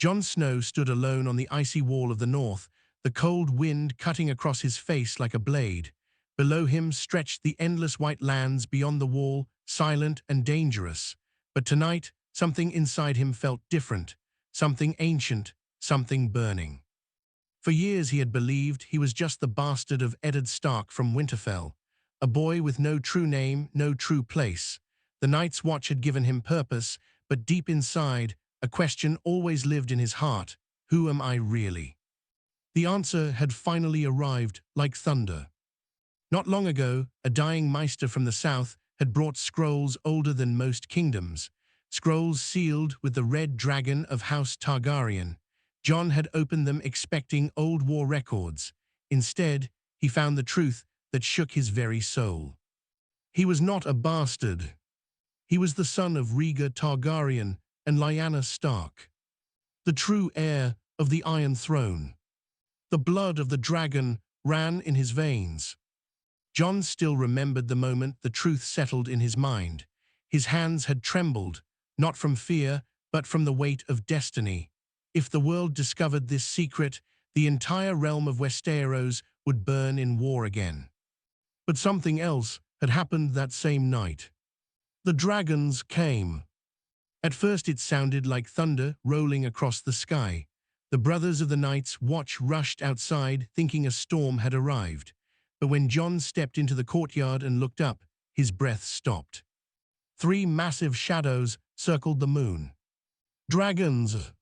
Jon Snow stood alone on the icy wall of the north, the cold wind cutting across his face like a blade. Below him stretched the endless white lands beyond the wall, silent and dangerous. But tonight, something inside him felt different, something ancient, something burning. For years he had believed he was just the bastard of Eddard Stark from Winterfell, a boy with no true name, no true place. The Night's Watch had given him purpose, but deep inside, a question always lived in his heart: who am I really? The answer had finally arrived like thunder. Not long ago, a dying Maester from the south had brought scrolls older than most kingdoms, scrolls sealed with the red dragon of House Targaryen. Jon had opened them expecting old war records. Instead, he found the truth that shook his very soul. He was not a bastard. He was the son of Rhaegar Targaryen and Lyanna Stark, the true heir of the Iron Throne. The blood of the dragon ran in his veins. Jon still remembered the moment the truth settled in his mind. His hands had trembled, not from fear, but from the weight of destiny. If the world discovered this secret, the entire realm of Westeros would burn in war again. But something else had happened that same night. The dragons came. At first it sounded like thunder rolling across the sky. The brothers of the Night's Watch rushed outside, thinking a storm had arrived. But when Jon stepped into the courtyard and looked up, his breath stopped. 3 massive shadows circled the moon. Dragons!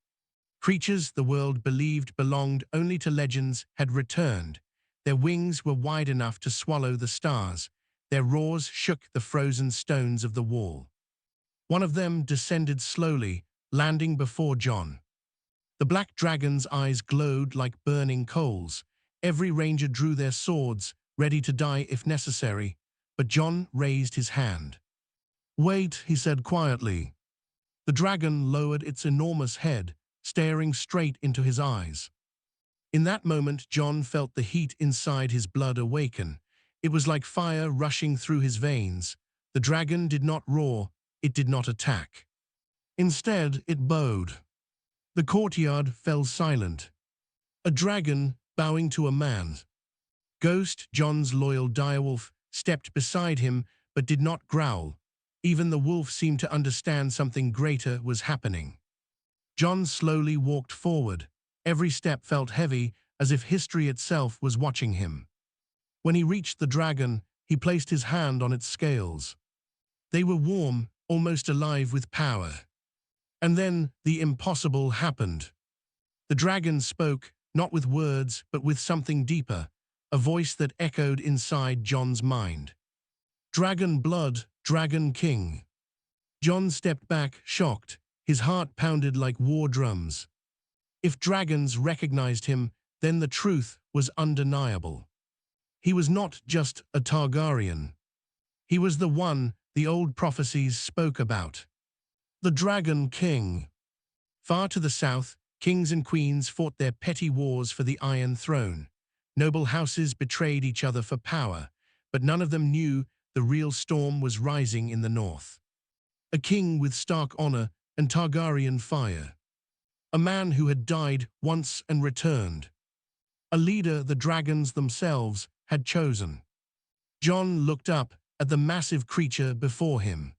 Creatures the world believed belonged only to legends had returned. Their wings were wide enough to swallow the stars. Their roars shook the frozen stones of the wall. One of them descended slowly, landing before Jon. The black dragon's eyes glowed like burning coals. Every ranger drew their swords, ready to die if necessary, but Jon raised his hand. "Wait," he said quietly. The dragon lowered its enormous head, staring straight into his eyes. In that moment, Jon felt the heat inside his blood awaken. It was like fire rushing through his veins. The dragon did not roar, it did not attack. Instead, it bowed. The courtyard fell silent. A dragon bowing to a man. Ghost, Jon's loyal direwolf, stepped beside him but did not growl. Even the wolf seemed to understand something greater was happening. Jon slowly walked forward. Every step felt heavy, as if history itself was watching him. When he reached the dragon, he placed his hand on its scales. They were warm, almost alive with power. And then the impossible happened. The dragon spoke, not with words, but with something deeper, a voice that echoed inside Jon's mind. "Dragon blood, Dragon King." Jon stepped back, shocked. His heart pounded like war drums. If dragons recognized him, then the truth was undeniable. He was not just a Targaryen. He was the one the old prophecies spoke about. The Dragon King. Far to the south, kings and queens fought their petty wars for the Iron Throne. Noble houses betrayed each other for power, but none of them knew the real storm was rising in the north. A king with Stark honor and Targaryen fire. A man who had died once and returned. A leader the dragons themselves had chosen. Jon looked up at the massive creature before him.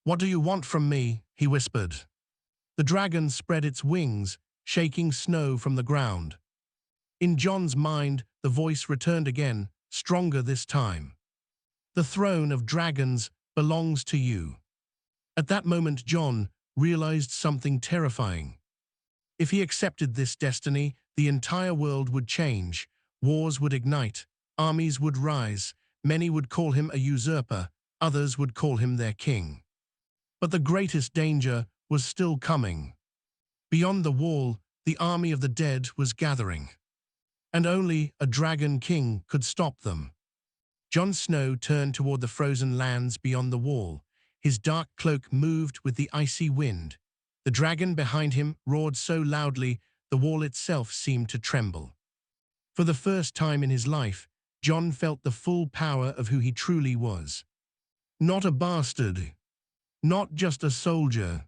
"What do you want from me?" he whispered. The dragon spread its wings, shaking snow from the ground. In Jon's mind, the voice returned again, stronger this time. "The throne of dragons belongs to you." At that moment, Jon realized something terrifying. If he accepted this destiny, the entire world would change. Wars would ignite, armies would rise, many would call him a usurper, others would call him their king. But the greatest danger was still coming. Beyond the wall, the army of the dead was gathering. And only a Dragon King could stop them. Jon Snow turned toward the frozen lands beyond the wall. His dark cloak moved with the icy wind. The dragon behind him roared so loudly, the wall itself seemed to tremble. For the first time in his life, Jon felt the full power of who he truly was. Not a bastard. Not just a soldier.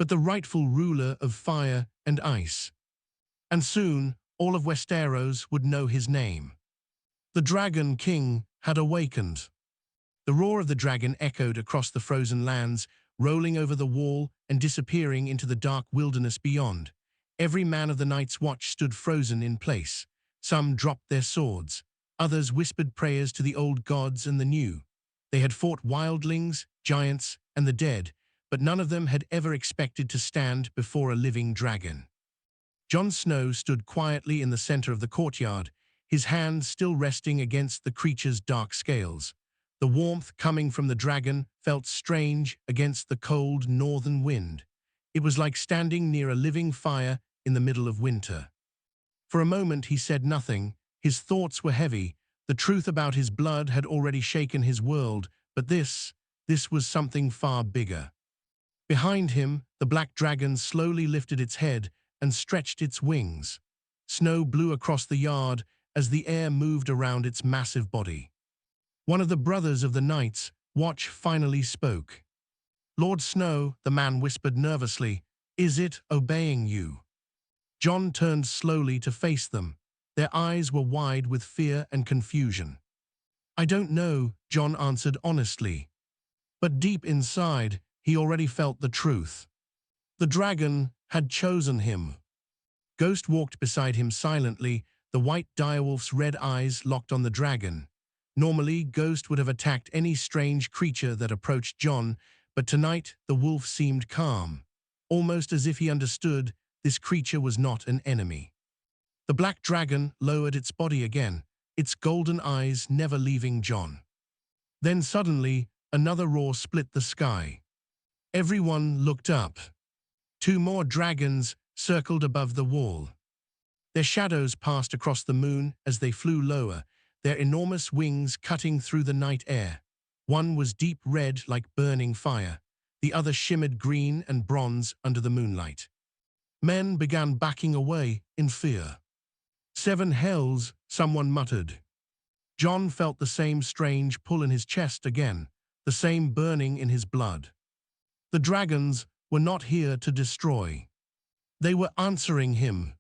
but the rightful ruler of fire and ice. And soon, all of Westeros would know his name. The Dragon King had awakened. The roar of the dragon echoed across the frozen lands, rolling over the wall and disappearing into the dark wilderness beyond. Every man of the Night's Watch stood frozen in place. Some dropped their swords. Others whispered prayers to the old gods and the new. They had fought wildlings, giants, and the dead, but none of them had ever expected to stand before a living dragon. Jon Snow stood quietly in the center of the courtyard, his hand still resting against the creature's dark scales. The warmth coming from the dragon felt strange against the cold northern wind. It was like standing near a living fire in the middle of winter. For a moment he said nothing. His thoughts were heavy. The truth about his blood had already shaken his world, but this was something far bigger. Behind him, the black dragon slowly lifted its head and stretched its wings. Snow blew across the yard as the air moved around its massive body. One of the brothers of the Night's Watch finally spoke. "Lord Snow," the man whispered nervously, "is it obeying you?" Jon turned slowly to face them. Their eyes were wide with fear and confusion. "I don't know," Jon answered honestly. But deep inside, he already felt the truth. The dragon had chosen him. Ghost walked beside him silently, the white direwolf's red eyes locked on the dragon. Normally, Ghost would have attacked any strange creature that approached Jon, but tonight the wolf seemed calm, almost as if he understood this creature was not an enemy. The black dragon lowered its body again, its golden eyes never leaving Jon. Then suddenly, another roar split the sky. Everyone looked up. Two more dragons circled above the wall. Their shadows passed across the moon as they flew lower, their enormous wings cutting through the night air. One was deep red like burning fire. The other shimmered green and bronze under the moonlight. Men began backing away in fear. "Seven hells," someone muttered. Jon felt the same strange pull in his chest again, the same burning in his blood. The dragons were not here to destroy. They were answering him.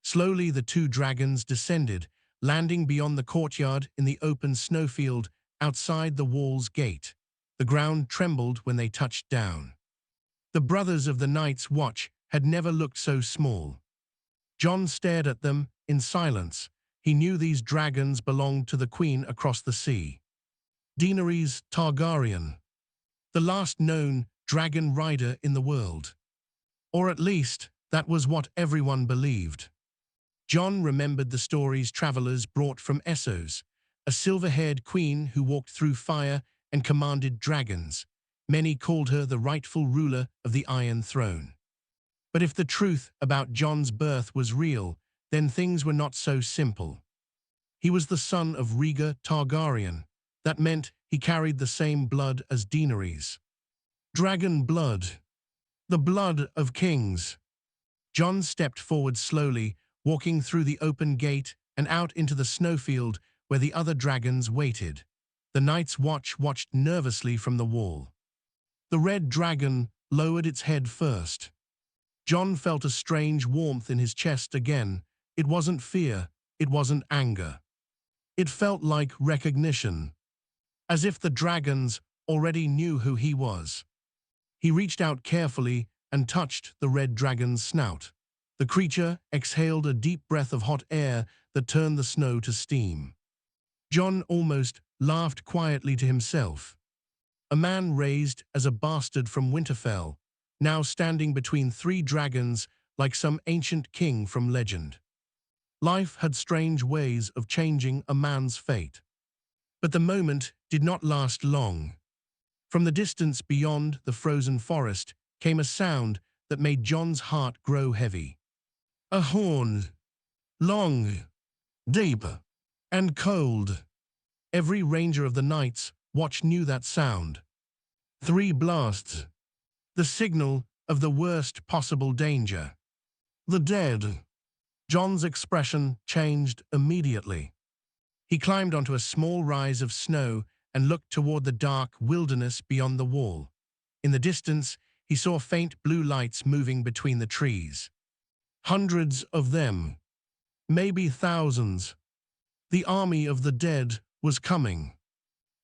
Slowly the two dragons descended, landing beyond the courtyard in the open snowfield outside the wall's gate. The ground trembled when they touched down. The brothers of the Night's Watch had never looked so small. Jon stared at them in silence. He knew these dragons belonged to the queen across the sea. Daenerys Targaryen, the last known dragon rider in the world. Or at least, that was what everyone believed. Jon remembered the stories travelers brought from Essos, a silver-haired queen who walked through fire and commanded dragons. Many called her the rightful ruler of the Iron Throne. But if the truth about Jon's birth was real, then things were not so simple. He was the son of Rhaegar Targaryen. That meant he carried the same blood as Daenerys. Dragon blood. The blood of kings. Jon stepped forward slowly, walking through the open gate and out into the snowfield where the other dragons waited. The Night's Watch watched nervously from the wall. The red dragon lowered its head first. Jon felt a strange warmth in his chest again. It wasn't fear, it wasn't anger. It felt like recognition, as if the dragons already knew who he was. He reached out carefully and touched the red dragon's snout. The creature exhaled a deep breath of hot air that turned the snow to steam. Jon almost laughed quietly to himself. A man raised as a bastard from Winterfell, now standing between three dragons like some ancient king from legend. Life had strange ways of changing a man's fate. But the moment did not last long. From the distance beyond the frozen forest came a sound that made Jon's heart grow heavy. A horn. Long, deep, and cold. Every ranger of the Night's Watch knew that sound. 3 blasts. The signal of the worst possible danger. The dead. Jon's expression changed immediately. He climbed onto a small rise of snow and looked toward the dark wilderness beyond the wall. In the distance, he saw faint blue lights moving between the trees. Hundreds of them, maybe thousands. The army of the dead was coming.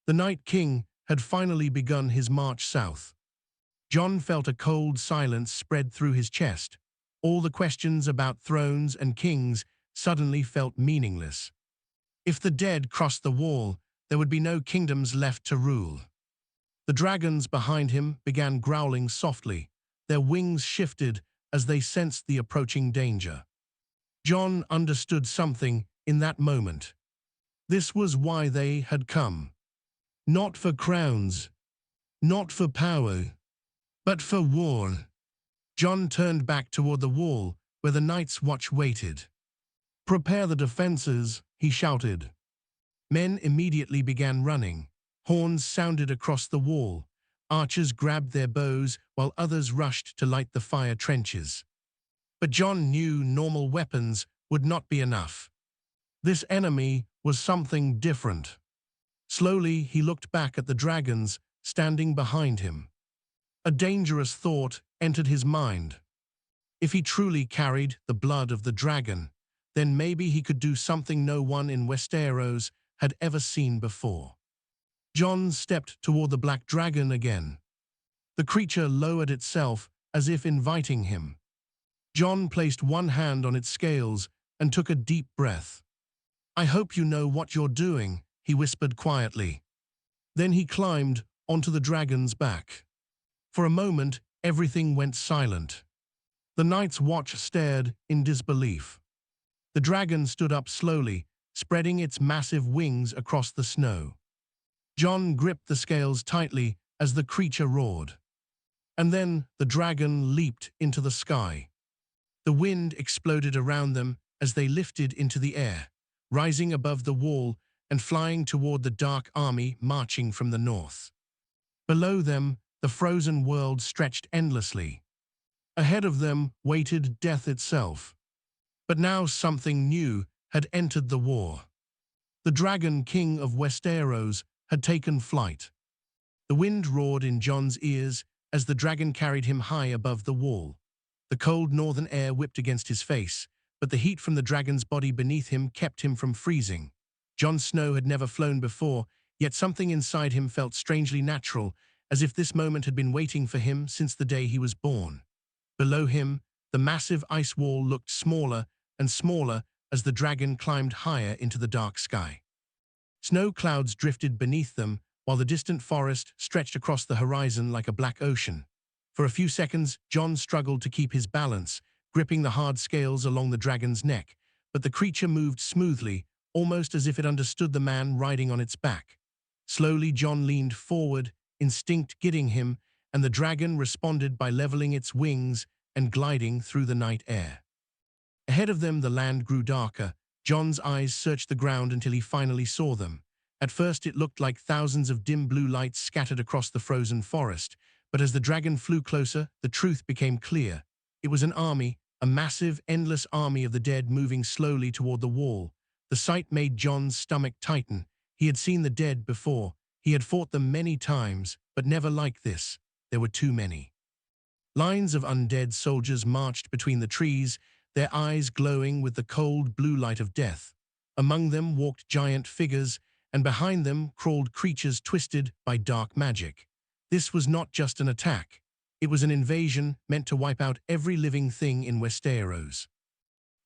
The Night King had finally begun his march south. Jon felt a cold silence spread through his chest. All the questions about thrones and kings suddenly felt meaningless. If the dead crossed the wall, there would be no kingdoms left to rule. The dragons behind him began growling softly. Their wings shifted as they sensed the approaching danger. Jon understood something in that moment. This was why they had come. Not for crowns, not for power, but for war. Jon turned back toward the wall where the Night's Watch waited. "Prepare the defenses," he shouted. Men immediately began running. Horns sounded across the wall. Archers grabbed their bows while others rushed to light the fire trenches. But Jon knew normal weapons would not be enough. This enemy was something different. Slowly, he looked back at the dragons standing behind him. A dangerous thought entered his mind. If he truly carried the blood of the dragon, then maybe he could do something no one in Westeros had ever seen before. Jon stepped toward the black dragon again. The creature lowered itself as if inviting him. Jon placed one hand on its scales and took a deep breath. "I hope you know what you're doing," he whispered quietly. Then he climbed onto the dragon's back. For a moment, everything went silent. The Night's Watch stared in disbelief. The dragon stood up slowly, spreading its massive wings across the snow. Jon gripped the scales tightly as the creature roared. And then the dragon leaped into the sky. The wind exploded around them as they lifted into the air, rising above the wall and flying toward the dark army marching from the north. Below them, the frozen world stretched endlessly. Ahead of them waited death itself. But now something new had entered the war. The Dragon King of Westeros had taken flight. The wind roared in Jon's ears as the dragon carried him high above the wall. The cold northern air whipped against his face, but the heat from the dragon's body beneath him kept him from freezing. Jon Snow had never flown before, yet something inside him felt strangely natural, as if this moment had been waiting for him since the day he was born. Below him, the massive ice wall looked smaller and smaller as the dragon climbed higher into the dark sky. Snow clouds drifted beneath them, while the distant forest stretched across the horizon like a black ocean. For a few seconds, Jon struggled to keep his balance, gripping the hard scales along the dragon's neck, but the creature moved smoothly, almost as if it understood the man riding on its back. Slowly, Jon leaned forward, instinct guiding him, and the dragon responded by leveling its wings and gliding through the night air. Ahead of them, the land grew darker. Jon's eyes searched the ground until he finally saw them. At first, it looked like thousands of dim blue lights scattered across the frozen forest, but as the dragon flew closer, the truth became clear. It was an army, a massive, endless army of the dead moving slowly toward the wall. The sight made Jon's stomach tighten. He had seen the dead before. He had fought them many times, but never like this. There were too many. Lines of undead soldiers marched between the trees, their eyes glowing with the cold blue light of death. Among them walked giant figures, and behind them crawled creatures twisted by dark magic. This was not just an attack. It was an invasion meant to wipe out every living thing in Westeros.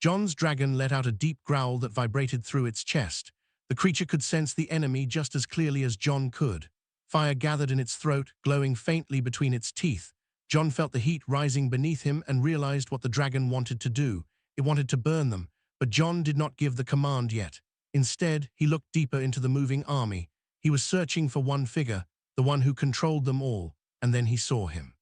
Jon's dragon let out a deep growl that vibrated through its chest. The creature could sense the enemy just as clearly as Jon could. Fire gathered in its throat, glowing faintly between its teeth. Jon felt the heat rising beneath him and realized what the dragon wanted to do. It wanted to burn them, but Jon did not give the command yet. Instead, he looked deeper into the moving army. He was searching for one figure, the one who controlled them all, and then he saw him.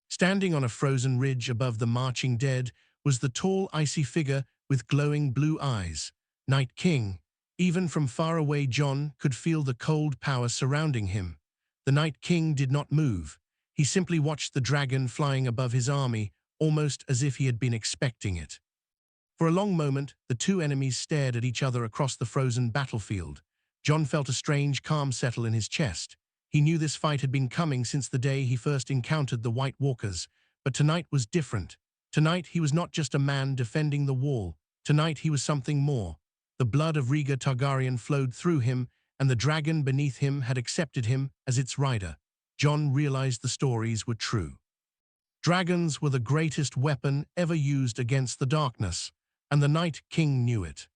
Standing on a frozen ridge above the marching dead was the tall, icy figure with glowing blue eyes. Night King. Even from far away, Jon could feel the cold power surrounding him. The Night King did not move. He simply watched the dragon flying above his army, almost as if he had been expecting it. For a long moment, the two enemies stared at each other across the frozen battlefield. Jon felt a strange calm settle in his chest. He knew this fight had been coming since the day he first encountered the White Walkers, but tonight was different. Tonight he was not just a man defending the wall. Tonight he was something more. The blood of Rhaegar Targaryen flowed through him, and the dragon beneath him had accepted him as its rider. Jon realized the stories were true. Dragons were the greatest weapon ever used against the darkness, and the Night King knew it.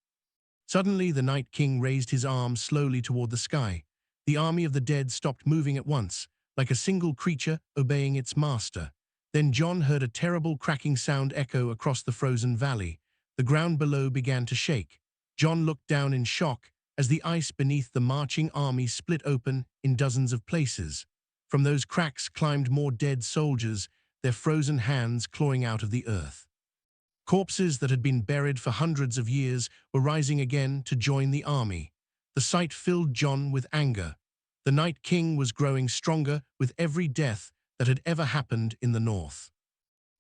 Suddenly the Night King raised his arms slowly toward the sky. The army of the dead stopped moving at once, like a single creature obeying its master. Then Jon heard a terrible cracking sound echo across the frozen valley. The ground below began to shake. Jon looked down in shock as the ice beneath the marching army split open in dozens of places. From those cracks climbed more dead soldiers, their frozen hands clawing out of the earth. Corpses that had been buried for hundreds of years were rising again to join the army. The sight filled Jon with anger. The Night King was growing stronger with every death that had ever happened in the north.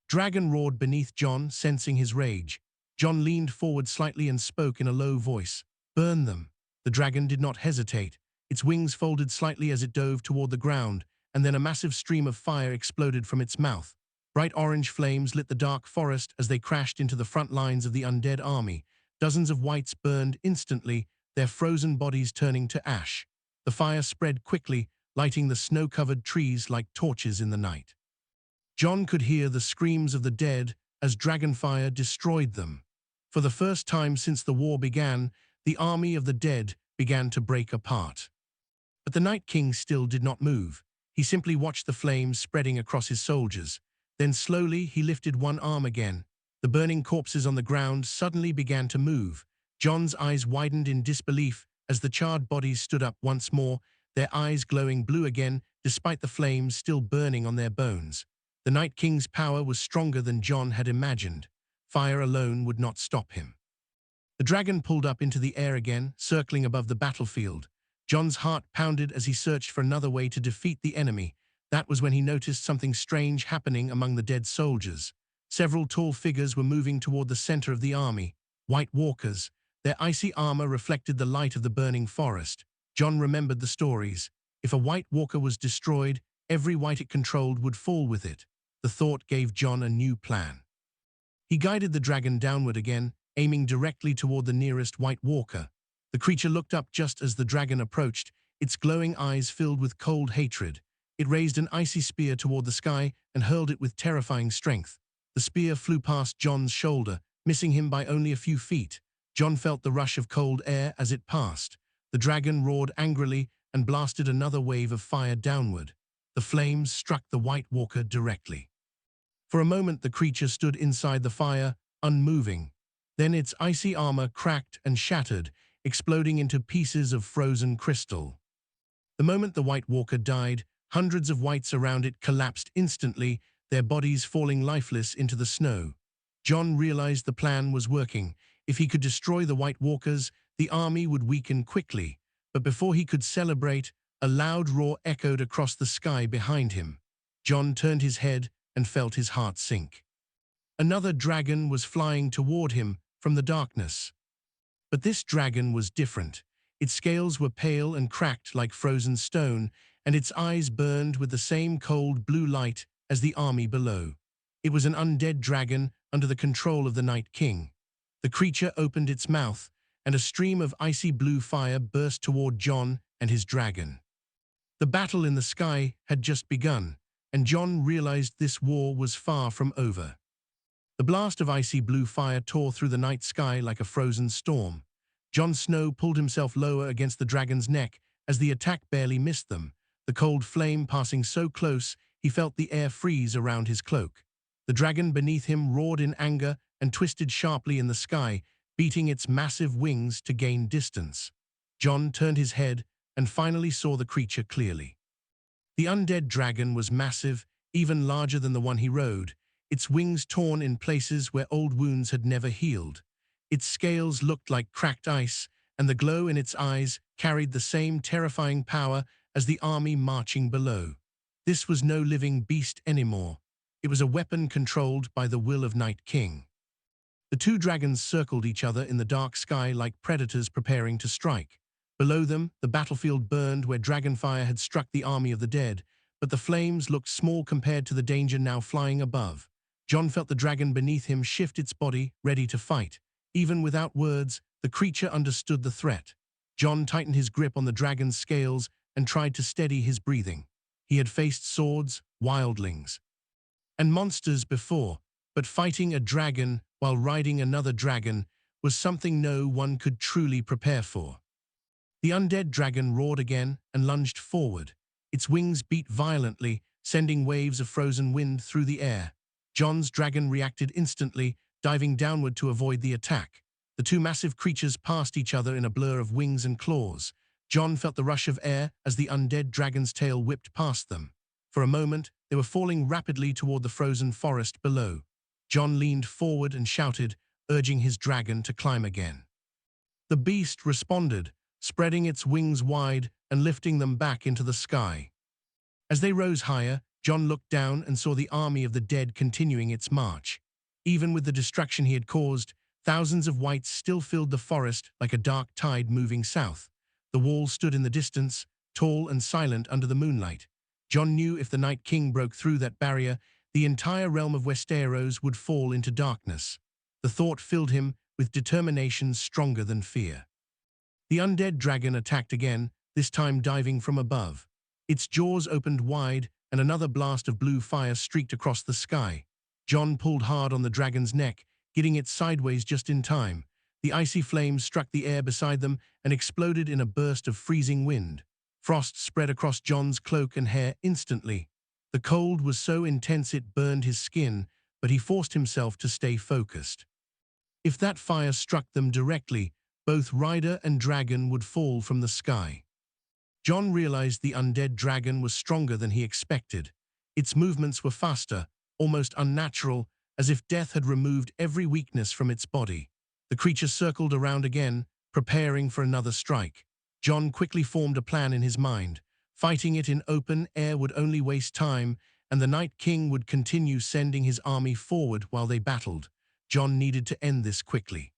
Dragon roared beneath Jon, sensing his rage. Jon leaned forward slightly and spoke in a low voice. "Burn them." The dragon did not hesitate. Its wings folded slightly as it dove toward the ground, and then a massive stream of fire exploded from its mouth. Bright orange flames lit the dark forest as they crashed into the front lines of the undead army. Dozens of wights burned instantly, their frozen bodies turning to ash. The fire spread quickly, lighting the snow-covered trees like torches in the night. Jon could hear the screams of the dead as dragonfire destroyed them. For the first time since the war began, the army of the dead began to break apart. But the Night King still did not move. He simply watched the flames spreading across his soldiers. Then slowly he lifted one arm again. The burning corpses on the ground suddenly began to move. Jon's eyes widened in disbelief as the charred bodies stood up once more, their eyes glowing blue again despite the flames still burning on their bones. The Night King's power was stronger than Jon had imagined. Fire alone would not stop him. The dragon pulled up into the air again, circling above the battlefield. Jon's heart pounded as he searched for another way to defeat the enemy. That was when he noticed something strange happening among the dead soldiers. Several tall figures were moving toward the center of the army. White Walkers. Their icy armor reflected the light of the burning forest. Jon remembered the stories. If a White Walker was destroyed, every wight it controlled would fall with it. The thought gave Jon a new plan. He guided the dragon downward again, aiming directly toward the nearest White Walker. The creature looked up just as the dragon approached, its glowing eyes filled with cold hatred. It raised an icy spear toward the sky and hurled it with terrifying strength. The spear flew past Jon's shoulder, missing him by only a few feet. Jon felt the rush of cold air as it passed. The dragon roared angrily and blasted another wave of fire downward. The flames struck the White Walker directly. For a moment the creature stood inside the fire, unmoving. Then its icy armor cracked and shattered, exploding into pieces of frozen crystal. The moment the White Walker died, hundreds of wights around it collapsed instantly, their bodies falling lifeless into the snow. Jon realized the plan was working. If he could destroy the White Walkers, the army would weaken quickly. But before he could celebrate, a loud roar echoed across the sky behind him. Jon turned his head and felt his heart sink. Another dragon was flying toward him from the darkness. But this dragon was different. Its scales were pale and cracked like frozen stone, and its eyes burned with the same cold blue light as the army below. It was an undead dragon under the control of the Night King. The creature opened its mouth, and a stream of icy blue fire burst toward Jon and his dragon. The battle in the sky had just begun, and Jon realized this war was far from over. The blast of icy blue fire tore through the night sky like a frozen storm. Jon Snow pulled himself lower against the dragon's neck as the attack barely missed them. The cold flame passing so close, he felt the air freeze around his cloak. The dragon beneath him roared in anger and twisted sharply in the sky, beating its massive wings to gain distance. Jon turned his head and finally saw the creature clearly. The undead dragon was massive, even larger than the one he rode, its wings torn in places where old wounds had never healed. Its scales looked like cracked ice, and the glow in its eyes carried the same terrifying power as the army marching below. This was no living beast anymore. It was a weapon controlled by the will of Night King. The two dragons circled each other in the dark sky like predators preparing to strike. Below them, the battlefield burned where dragonfire had struck the army of the dead, but the flames looked small compared to the danger now flying above. Jon felt the dragon beneath him shift its body, ready to fight. Even without words, the creature understood the threat. Jon tightened his grip on the dragon's scales and tried to steady his breathing. He had faced swords, wildlings, and monsters before, but fighting a dragon while riding another dragon was something no one could truly prepare for. The undead dragon roared again and lunged forward. Its wings beat violently, sending waves of frozen wind through the air. Jon's dragon reacted instantly, diving downward to avoid the attack. The two massive creatures passed each other in a blur of wings and claws. Jon felt the rush of air as the undead dragon's tail whipped past them. For a moment, they were falling rapidly toward the frozen forest below. Jon leaned forward and shouted, urging his dragon to climb again. The beast responded, spreading its wings wide and lifting them back into the sky. As they rose higher, Jon looked down and saw the army of the dead continuing its march. Even with the destruction he had caused, thousands of wights still filled the forest like a dark tide moving south. The wall stood in the distance, tall and silent under the moonlight. Jon knew if the Night King broke through that barrier, the entire realm of Westeros would fall into darkness. The thought filled him with determination stronger than fear. The undead dragon attacked again, this time diving from above. Its jaws opened wide, and another blast of blue fire streaked across the sky. Jon pulled hard on the dragon's neck, getting it sideways just in time. The icy flames struck the air beside them and exploded in a burst of freezing wind. Frost spread across Jon's cloak and hair instantly. The cold was so intense it burned his skin, but he forced himself to stay focused. If that fire struck them directly, both rider and dragon would fall from the sky. Jon realized the undead dragon was stronger than he expected. Its movements were faster, almost unnatural, as if death had removed every weakness from its body. The creature circled around again, preparing for another strike. Jon quickly formed a plan in his mind. Fighting it in open air would only waste time, and the Night King would continue sending his army forward while they battled. Jon needed to end this quickly.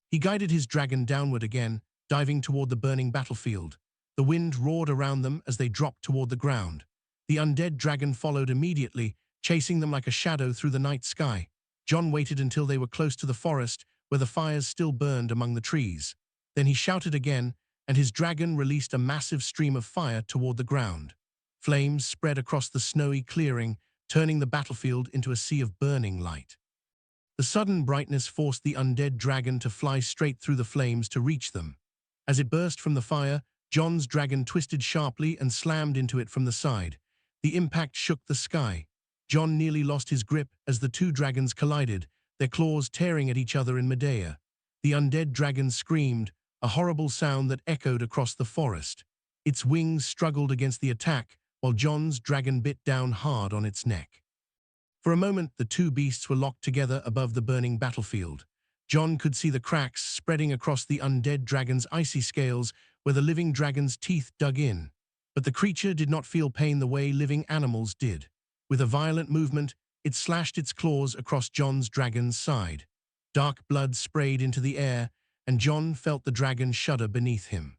He guided his dragon downward again, diving toward the burning battlefield. The wind roared around them as they dropped toward the ground. The undead dragon followed immediately, chasing them like a shadow through the night sky. Jon waited until they were close to the forest, where the fires still burned among the trees. Then he shouted again, and his dragon released a massive stream of fire toward the ground. Flames spread across the snowy clearing, turning the battlefield into a sea of burning light. The sudden brightness forced the undead dragon to fly straight through the flames to reach them. As it burst from the fire, Jon's dragon twisted sharply and slammed into it from the side. The impact shook the sky. Jon nearly lost his grip as the two dragons collided, their claws tearing at each other in midair. The undead dragon screamed, a horrible sound that echoed across the forest. Its wings struggled against the attack, while Jon's dragon bit down hard on its neck. For a moment, the two beasts were locked together above the burning battlefield. Jon could see the cracks spreading across the undead dragon's icy scales where the living dragon's teeth dug in. But the creature did not feel pain the way living animals did. With a violent movement, it slashed its claws across Jon's dragon's side. Dark blood sprayed into the air, and Jon felt the dragon shudder beneath him.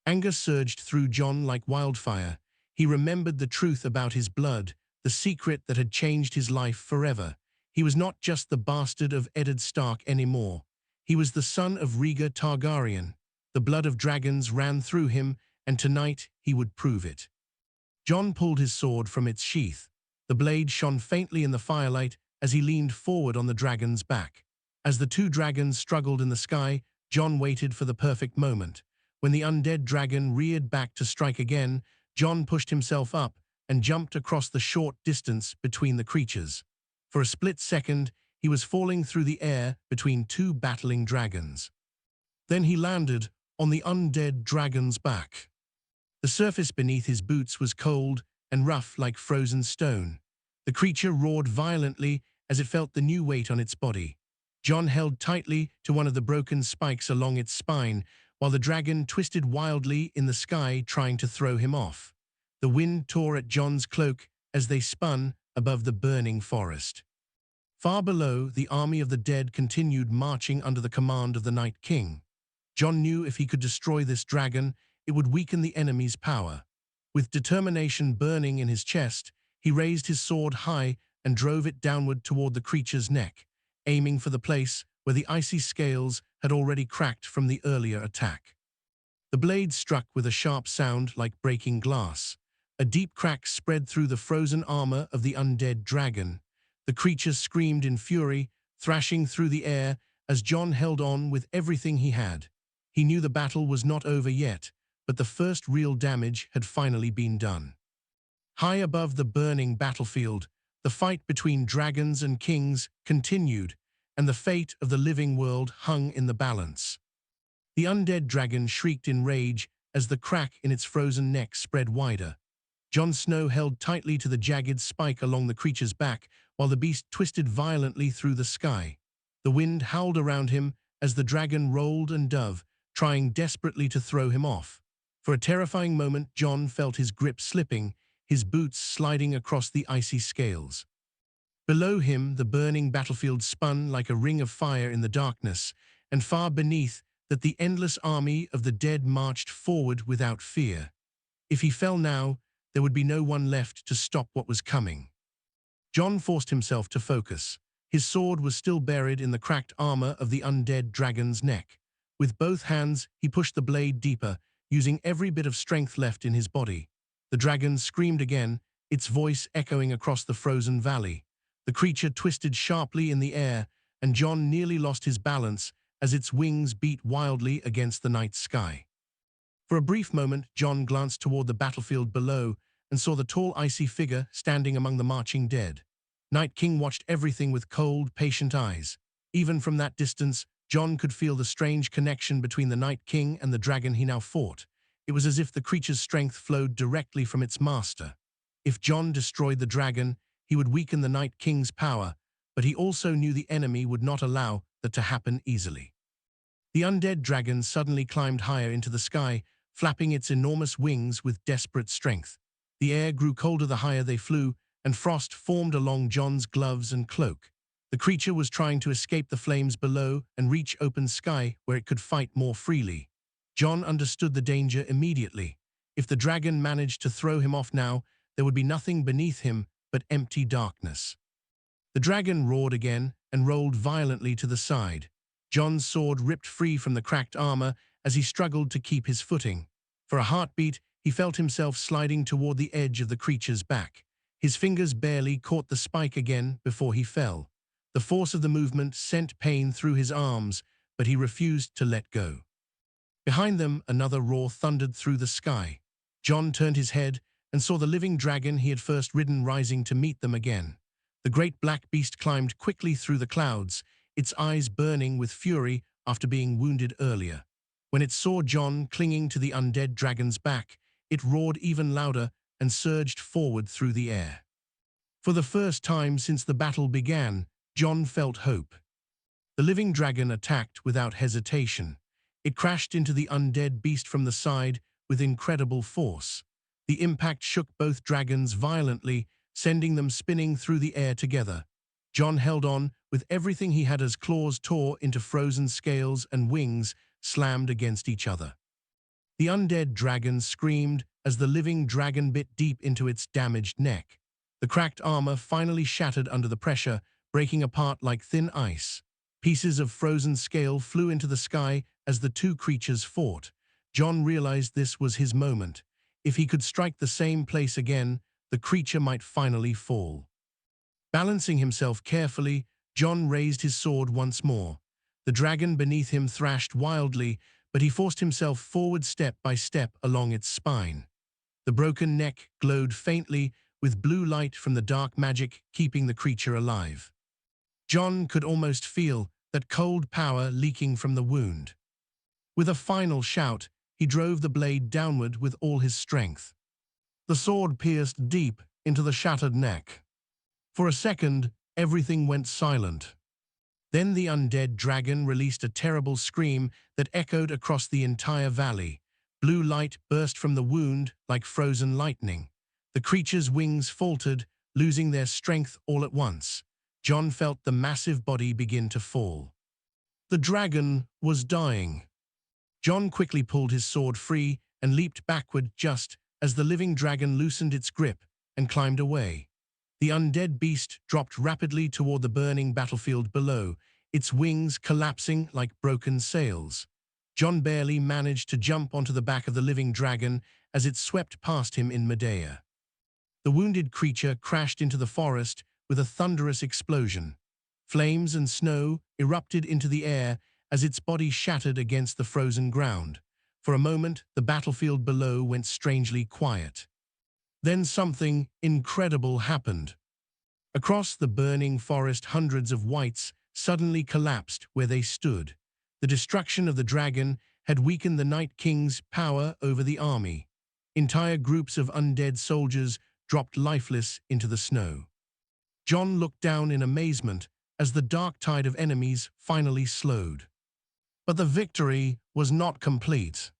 Anger surged through Jon like wildfire. He remembered the truth about his blood, the secret that had changed his life forever. He was not just the bastard of Eddard Stark anymore. He was the son of Rhaegar Targaryen. The blood of dragons ran through him, and tonight he would prove it. Jon pulled his sword from its sheath. The blade shone faintly in the firelight as he leaned forward on the dragon's back. As the two dragons struggled in the sky, Jon waited for the perfect moment. When the undead dragon reared back to strike again, Jon pushed himself up and jumped across the short distance between the creatures. For a split second, he was falling through the air between two battling dragons. Then he landed on the undead dragon's back. The surface beneath his boots was cold and rough like frozen stone. The creature roared violently as it felt the new weight on its body. Jon held tightly to one of the broken spikes along its spine, while the dragon twisted wildly in the sky trying to throw him off. The wind tore at Jon's cloak as they spun above the burning forest. Far below, the army of the dead continued marching under the command of the Night King. Jon knew if he could destroy this dragon, it would weaken the enemy's power. With determination burning in his chest, he raised his sword high and drove it downward toward the creature's neck, aiming for the place where the icy scales had already cracked from the earlier attack. The blade struck with a sharp sound like breaking glass. A deep crack spread through the frozen armor of the undead dragon. The creature screamed in fury, thrashing through the air as Jon held on with everything he had. He knew the battle was not over yet, but the first real damage had finally been done. High above the burning battlefield, the fight between dragons and kings continued, and the fate of the living world hung in the balance. The undead dragon shrieked in rage as the crack in its frozen neck spread wider. Jon Snow held tightly to the jagged spike along the creature's back while the beast twisted violently through the sky. The wind howled around him as the dragon rolled and dove, trying desperately to throw him off. For a terrifying moment, Jon felt his grip slipping, his boots sliding across the icy scales. Below him, the burning battlefield spun like a ring of fire in the darkness, and far beneath that the endless army of the dead marched forward without fear. If he fell now, there would be no one left to stop what was coming. Jon forced himself to focus. His sword was still buried in the cracked armor of the undead dragon's neck. With both hands, he pushed the blade deeper, using every bit of strength left in his body. The dragon screamed again, its voice echoing across the frozen valley. The creature twisted sharply in the air, and Jon nearly lost his balance as its wings beat wildly against the night sky. For a brief moment, Jon glanced toward the battlefield below and saw the tall, icy figure standing among the marching dead. Night King watched everything with cold, patient eyes. Even from that distance, Jon could feel the strange connection between the Night King and the dragon he now fought. It was as if the creature's strength flowed directly from its master. If Jon destroyed the dragon, he would weaken the Night King's power, but he also knew the enemy would not allow that to happen easily. The undead dragon suddenly climbed higher into the sky, flapping its enormous wings with desperate strength. The air grew colder the higher they flew, and frost formed along Jon's gloves and cloak. The creature was trying to escape the flames below and reach open sky where it could fight more freely. Jon understood the danger immediately. If the dragon managed to throw him off now, there would be nothing beneath him but empty darkness. The dragon roared again and rolled violently to the side. Jon's sword ripped free from the cracked armor as he struggled to keep his footing. For a heartbeat, he felt himself sliding toward the edge of the creature's back. His fingers barely caught the spike again before he fell. The force of the movement sent pain through his arms, but he refused to let go. Behind them, another roar thundered through the sky. Jon turned his head and saw the living dragon he had first ridden rising to meet them again. The great black beast climbed quickly through the clouds, its eyes burning with fury after being wounded earlier. When it saw Jon clinging to the undead dragon's back, it roared even louder and surged forward through the air. For the first time since the battle began, Jon felt hope. The living dragon attacked without hesitation. It crashed into the undead beast from the side with incredible force. The impact shook both dragons violently, sending them spinning through the air together. Jon held on with everything he had as claws tore into frozen scales and wings slammed against each other. The undead dragon screamed as the living dragon bit deep into its damaged neck. The cracked armor finally shattered under the pressure, breaking apart like thin ice. Pieces of frozen scale flew into the sky as the two creatures fought. Jon realized this was his moment. If he could strike the same place again, the creature might finally fall. Balancing himself carefully, Jon raised his sword once more. The dragon beneath him thrashed wildly, but he forced himself forward step by step along its spine. The broken neck glowed faintly, with blue light from the dark magic keeping the creature alive. Jon could almost feel that cold power leaking from the wound. With a final shout, he drove the blade downward with all his strength. The sword pierced deep into the shattered neck. For a second, everything went silent. Then the undead dragon released a terrible scream that echoed across the entire valley. Blue light burst from the wound like frozen lightning. The creature's wings faltered, losing their strength all at once. Jon felt the massive body begin to fall. The dragon was dying. Jon quickly pulled his sword free and leaped backward just as the living dragon loosened its grip and climbed away. The undead beast dropped rapidly toward the burning battlefield below, its wings collapsing like broken sails. Jon barely managed to jump onto the back of the living dragon as it swept past him in midair. The wounded creature crashed into the forest with a thunderous explosion. Flames and snow erupted into the air as its body shattered against the frozen ground. For a moment, the battlefield below went strangely quiet. Then something incredible happened. Across the burning forest, hundreds of wights suddenly collapsed where they stood. The destruction of the dragon had weakened the Night King's power over the army. Entire groups of undead soldiers dropped lifeless into the snow. Jon looked down in amazement as the dark tide of enemies finally slowed. But the victory was not complete.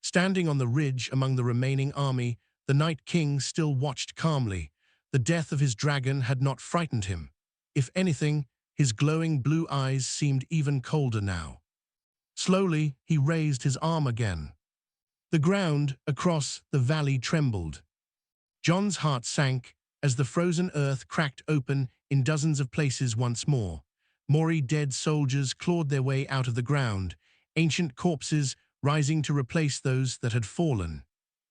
Standing on the ridge among the remaining army, the Night King still watched calmly. The death of his dragon had not frightened him. If anything, his glowing blue eyes seemed even colder now. Slowly, he raised his arm again. The ground across the valley trembled. Jon's heart sank as the frozen earth cracked open in dozens of places once more. More dead soldiers clawed their way out of the ground, ancient corpses rising to replace those that had fallen.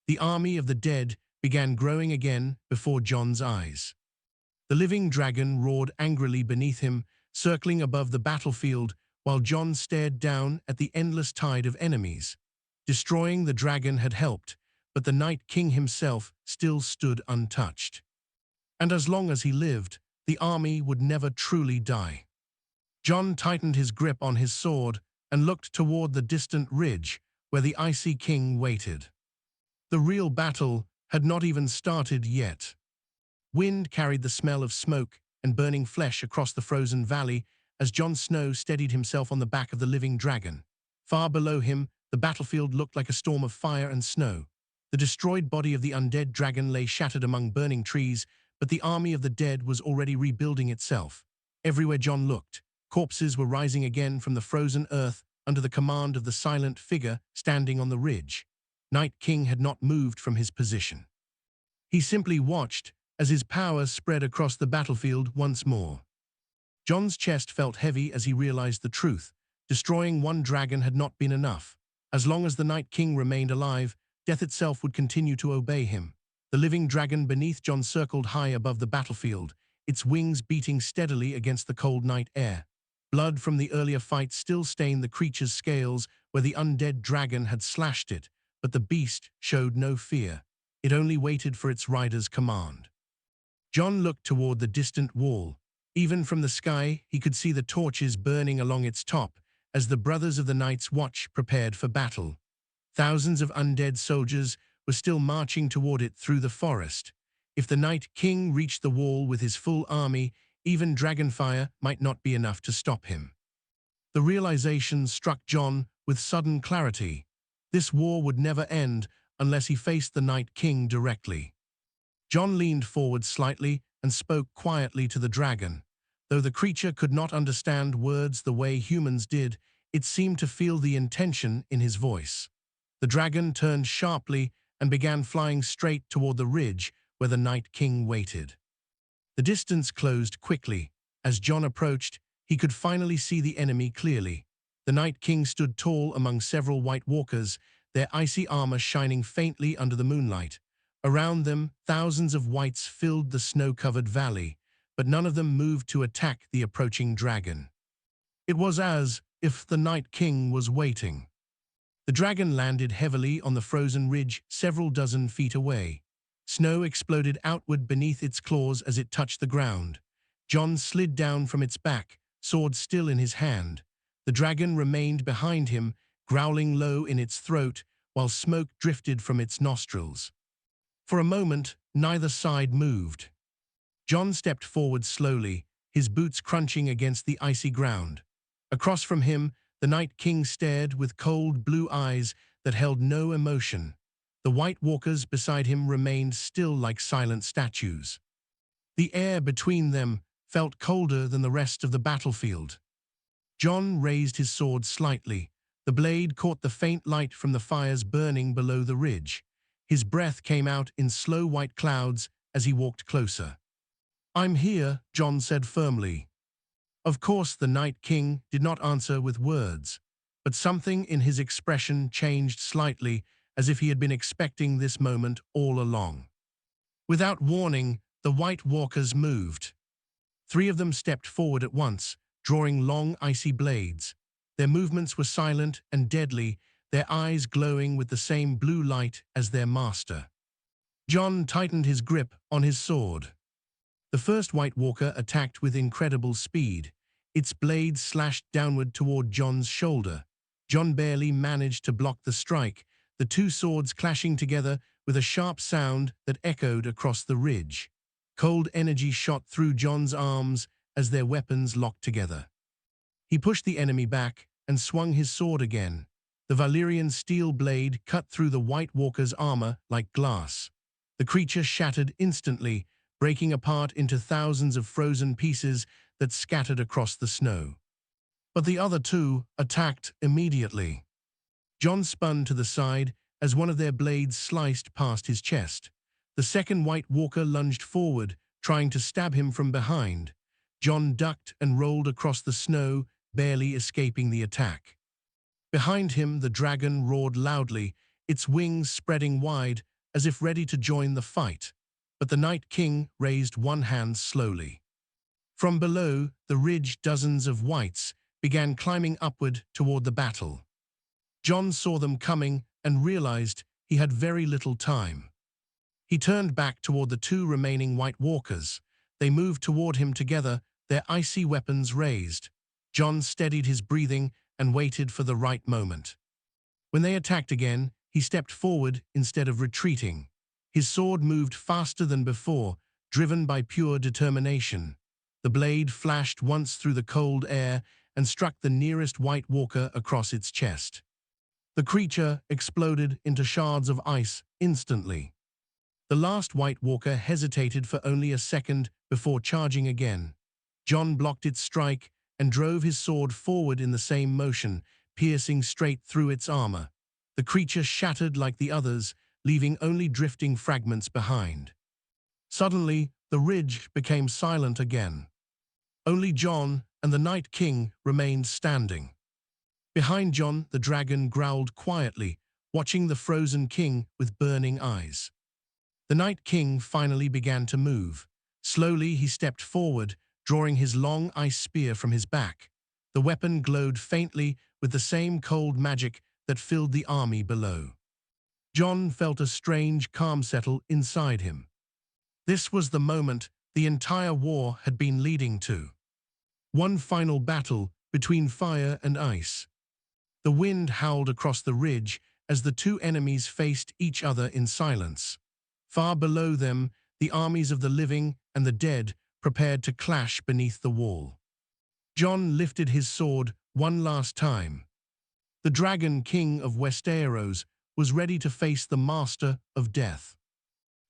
The army of the dead began growing again before Jon's eyes. The living dragon roared angrily beneath him, circling above the battlefield while Jon stared down at the endless tide of enemies. Destroying the dragon had helped, but the Night King himself still stood untouched. And as long as he lived, the army would never truly die. Jon tightened his grip on his sword and looked toward the distant ridge where the Icy King waited. The real battle had not even started yet. Wind carried the smell of smoke and burning flesh across the frozen valley as Jon Snow steadied himself on the back of the living dragon. Far below him, the battlefield looked like a storm of fire and snow. The destroyed body of the undead dragon lay shattered among burning trees, but the army of the dead was already rebuilding itself. Everywhere Jon looked, corpses were rising again from the frozen earth under the command of the silent figure standing on the ridge. Night King had not moved from his position. He simply watched as his power spread across the battlefield once more. Jon's chest felt heavy as he realized the truth. Destroying one dragon had not been enough. As long as the Night King remained alive, death itself would continue to obey him. The living dragon beneath Jon circled high above the battlefield, its wings beating steadily against the cold night air. Blood from the earlier fight still stained the creature's scales where the undead dragon had slashed it, but the beast showed no fear. It only waited for its rider's command. Jon looked toward the distant wall. Even from the sky, he could see the torches burning along its top as the Brothers of the Night's Watch prepared for battle. Thousands of undead soldiers were still marching toward it through the forest. If the Night King reached the wall with his full army, even dragonfire might not be enough to stop him. The realization struck Jon with sudden clarity. This war would never end unless he faced the Night King directly. Jon leaned forward slightly and spoke quietly to the dragon. Though the creature could not understand words the way humans did, it seemed to feel the intention in his voice. The dragon turned sharply and began flying straight toward the ridge where the Night King waited. The distance closed quickly. As Jon approached, he could finally see the enemy clearly. The Night King stood tall among several White Walkers, their icy armor shining faintly under the moonlight. Around them, thousands of wights filled the snow-covered valley, but none of them moved to attack the approaching dragon. It was as if the Night King was waiting. The dragon landed heavily on the frozen ridge several dozen feet away. Snow exploded outward beneath its claws as it touched the ground. Jon slid down from its back, sword still in his hand. The dragon remained behind him, growling low in its throat, while smoke drifted from its nostrils. For a moment, neither side moved. Jon stepped forward slowly, his boots crunching against the icy ground. Across from him, the Night King stared with cold blue eyes that held no emotion. The White Walkers beside him remained still like silent statues. The air between them felt colder than the rest of the battlefield. Jon raised his sword slightly. The blade caught the faint light from the fires burning below the ridge. His breath came out in slow white clouds as he walked closer. "I'm here," Jon said firmly. Of course, the Night King did not answer with words, but something in his expression changed slightly, as if he had been expecting this moment all along. Without warning, the White Walkers moved. 3 of them stepped forward at once, drawing long, icy blades. Their movements were silent and deadly, their eyes glowing with the same blue light as their master. Jon tightened his grip on his sword. The first White Walker attacked with incredible speed. Its blade slashed downward toward Jon's shoulder. Jon barely managed to block the strike, the 2 swords clashing together with a sharp sound that echoed across the ridge. Cold energy shot through Jon's arms as their weapons locked together. He pushed the enemy back and swung his sword again. The Valyrian steel blade cut through the White Walker's armor like glass. The creature shattered instantly, breaking apart into thousands of frozen pieces that scattered across the snow. But the other 2 attacked immediately. Jon spun to the side as one of their blades sliced past his chest. The second White Walker lunged forward, trying to stab him from behind. Jon ducked and rolled across the snow, barely escaping the attack. Behind him, the dragon roared loudly, its wings spreading wide as if ready to join the fight. But the Night King raised one hand slowly. From below the ridge, dozens of whites began climbing upward toward the battle. Jon saw them coming and realized he had very little time. He turned back toward the 2 remaining White Walkers. They moved toward him together, their icy weapons raised. Jon steadied his breathing and waited for the right moment. When they attacked again, he stepped forward instead of retreating. His sword moved faster than before, driven by pure determination. The blade flashed once through the cold air and struck the nearest White Walker across its chest. The creature exploded into shards of ice instantly. The last White Walker hesitated for only a second before charging again. Jon blocked its strike and drove his sword forward in the same motion, piercing straight through its armor. The creature shattered like the others, leaving only drifting fragments behind. Suddenly, the ridge became silent again. Only Jon and the Night King remained standing. Behind Jon, the dragon growled quietly, watching the frozen king with burning eyes. The Night King finally began to move. Slowly, he stepped forward, drawing his long ice spear from his back. The weapon glowed faintly with the same cold magic that filled the army below. Jon felt a strange calm settle inside him. This was the moment the entire war had been leading to. One final battle between fire and ice. The wind howled across the ridge as the 2 enemies faced each other in silence. Far below them, the armies of the living and the dead prepared to clash beneath the wall. Jon lifted his sword one last time. The Dragon King of Westeros was ready to face the Master of Death.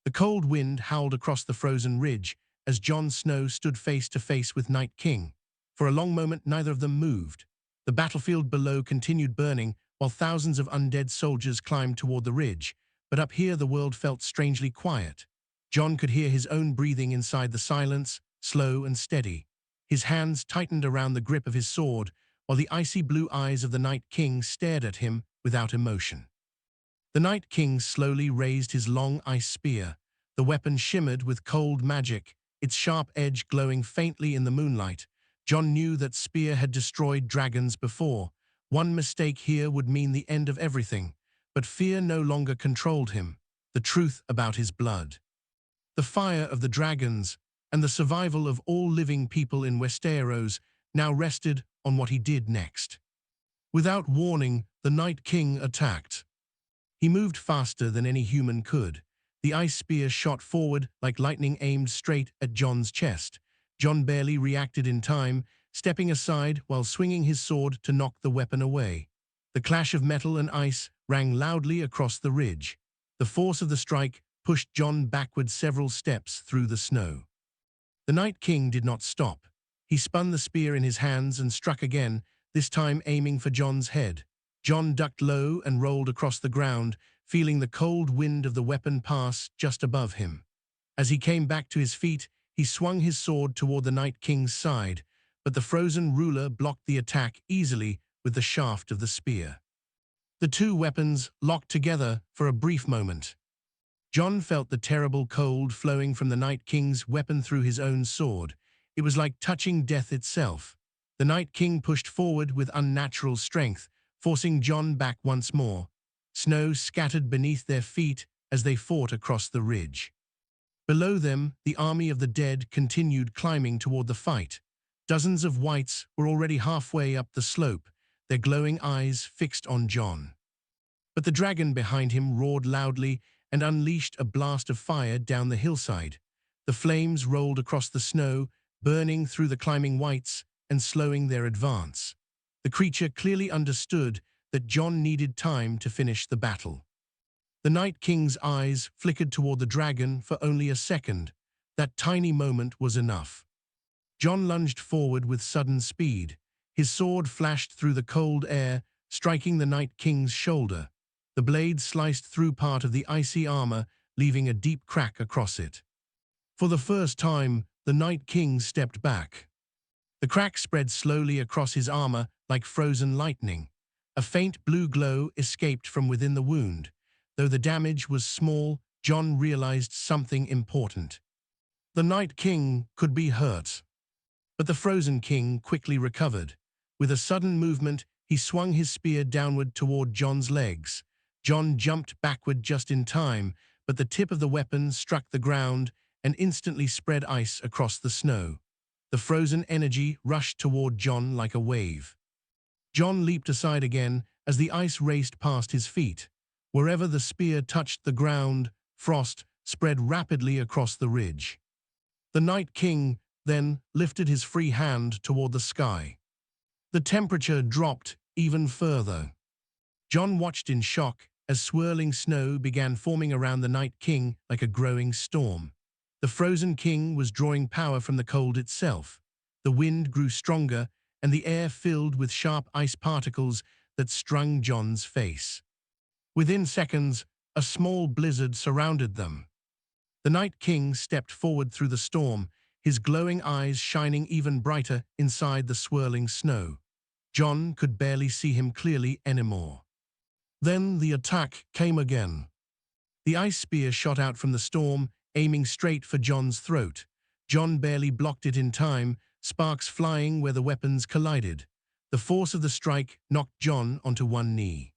The cold wind howled across the frozen ridge as Jon Snow stood face to face with Night King. For a long moment, neither of them moved. The battlefield below continued burning while thousands of undead soldiers climbed toward the ridge. But up here, the world felt strangely quiet. Jon could hear his own breathing inside the silence, slow and steady. His hands tightened around the grip of his sword, while the icy blue eyes of the Night King stared at him without emotion. The Night King slowly raised his long ice spear. The weapon shimmered with cold magic, its sharp edge glowing faintly in the moonlight. Jon knew that spear had destroyed dragons before. One mistake here would mean the end of everything. But fear no longer controlled him, the truth about his blood. The fire of the dragons and the survival of all living people in Westeros now rested on what he did next. Without warning, the Night King attacked. He moved faster than any human could. The ice spear shot forward like lightning aimed straight at Jon's chest. Jon barely reacted in time, stepping aside while swinging his sword to knock the weapon away. The clash of metal and ice rang loudly across the ridge. The force of the strike pushed Jon backward several steps through the snow. The Night King did not stop. He spun the spear in his hands and struck again, this time aiming for Jon's head. Jon ducked low and rolled across the ground, feeling the cold wind of the weapon pass just above him. As he came back to his feet, he swung his sword toward the Night King's side, but the frozen ruler blocked the attack easily with the shaft of the spear. The two weapons locked together for a brief moment. Jon felt the terrible cold flowing from the Night King's weapon through his own sword. It was like touching death itself. The Night King pushed forward with unnatural strength, forcing Jon back once more. Snow scattered beneath their feet as they fought across the ridge. Below them, the army of the dead continued climbing toward the fight. Dozens of wights were already halfway up the slope, their glowing eyes fixed on Jon. But the dragon behind him roared loudly and unleashed a blast of fire down the hillside. The flames rolled across the snow, burning through the climbing wights and slowing their advance. The creature clearly understood that Jon needed time to finish the battle. The Night King's eyes flickered toward the dragon for only a second. That tiny moment was enough. Jon lunged forward with sudden speed. His sword flashed through the cold air, striking the Night King's shoulder. The blade sliced through part of the icy armor, leaving a deep crack across it. For the first time, the Night King stepped back. The crack spread slowly across his armor like frozen lightning. A faint blue glow escaped from within the wound. Though the damage was small, Jon realized something important. The Night King could be hurt. But the Frozen King quickly recovered. With a sudden movement, he swung his spear downward toward Jon's legs. Jon jumped backward just in time, but the tip of the weapon struck the ground and instantly spread ice across the snow. The frozen energy rushed toward Jon like a wave. Jon leaped aside again as the ice raced past his feet. Wherever the spear touched the ground, frost spread rapidly across the ridge. The Night King then lifted his free hand toward the sky. The temperature dropped even further. Jon watched in shock as swirling snow began forming around the Night King like a growing storm. The Frozen King was drawing power from the cold itself. The wind grew stronger, and the air filled with sharp ice particles that stung Jon's face. Within seconds, a small blizzard surrounded them. The Night King stepped forward through the storm, his glowing eyes shining even brighter inside the swirling snow. Jon could barely see him clearly anymore. Then the attack came again. The ice spear shot out from the storm, aiming straight for Jon's throat. Jon barely blocked it in time, sparks flying where the weapons collided. The force of the strike knocked Jon onto one knee.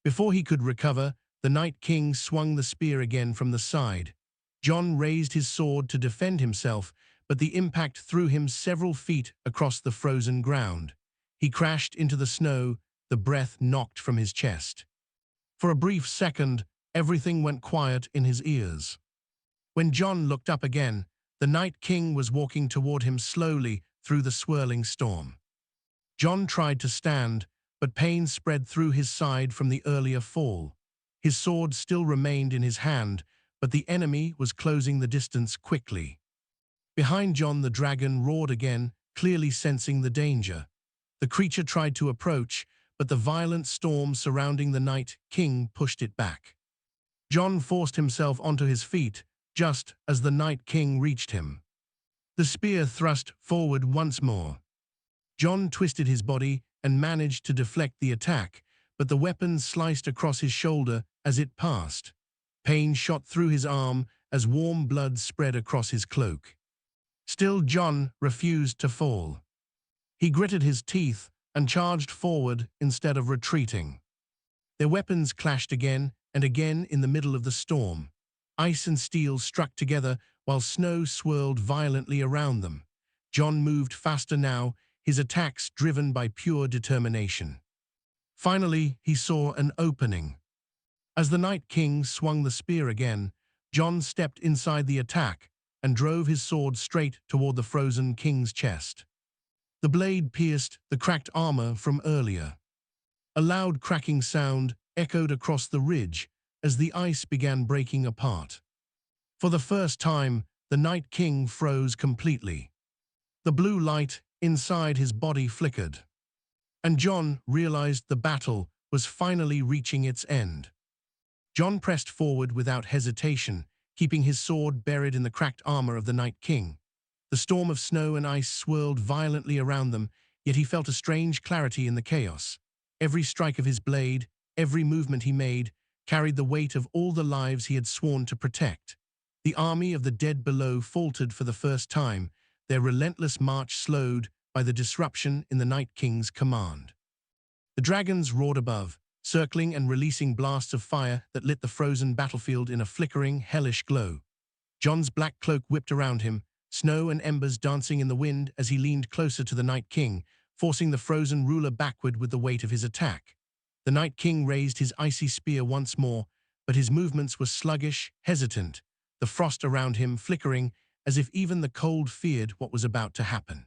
Before he could recover, the Night King swung the spear again from the side. Jon raised his sword to defend himself, but the impact threw him several feet across the frozen ground. He crashed into the snow, the breath knocked from his chest. For a brief second, everything went quiet in his ears. When Jon looked up again, the Night King was walking toward him slowly through the swirling storm. Jon tried to stand, but pain spread through his side from the earlier fall. His sword still remained in his hand, but the enemy was closing the distance quickly. Behind Jon, the dragon roared again, clearly sensing the danger. The creature tried to approach, but the violent storm surrounding the Night King pushed it back. Jon forced himself onto his feet, just as the Night King reached him. The spear thrust forward once more. Jon twisted his body and managed to deflect the attack, but the weapon sliced across his shoulder as it passed. Pain shot through his arm as warm blood spread across his cloak. Still, Jon refused to fall. He gritted his teeth and charged forward instead of retreating. Their weapons clashed again and again in the middle of the storm. Ice and steel struck together while snow swirled violently around them. Jon moved faster now, his attacks driven by pure determination. Finally, he saw an opening. As the Night King swung the spear again, Jon stepped inside the attack and drove his sword straight toward the Frozen King's chest. The blade pierced the cracked armor from earlier. A loud cracking sound echoed across the ridge as the ice began breaking apart. For the first time, the Night King froze completely. The blue light inside his body flickered. And Jon realized the battle was finally reaching its end. Jon pressed forward without hesitation, keeping his sword buried in the cracked armor of the Night King. The storm of snow and ice swirled violently around them, yet he felt a strange clarity in the chaos. Every strike of his blade, every movement he made, carried the weight of all the lives he had sworn to protect. The army of the dead below faltered for the first time, their relentless march slowed by the disruption in the Night King's command. The dragons roared above, circling and releasing blasts of fire that lit the frozen battlefield in a flickering, hellish glow. Jon's black cloak whipped around him, snow and embers dancing in the wind as he leaned closer to the Night King, forcing the frozen ruler backward with the weight of his attack. The Night King raised his icy spear once more, but his movements were sluggish, hesitant, the frost around him flickering as if even the cold feared what was about to happen.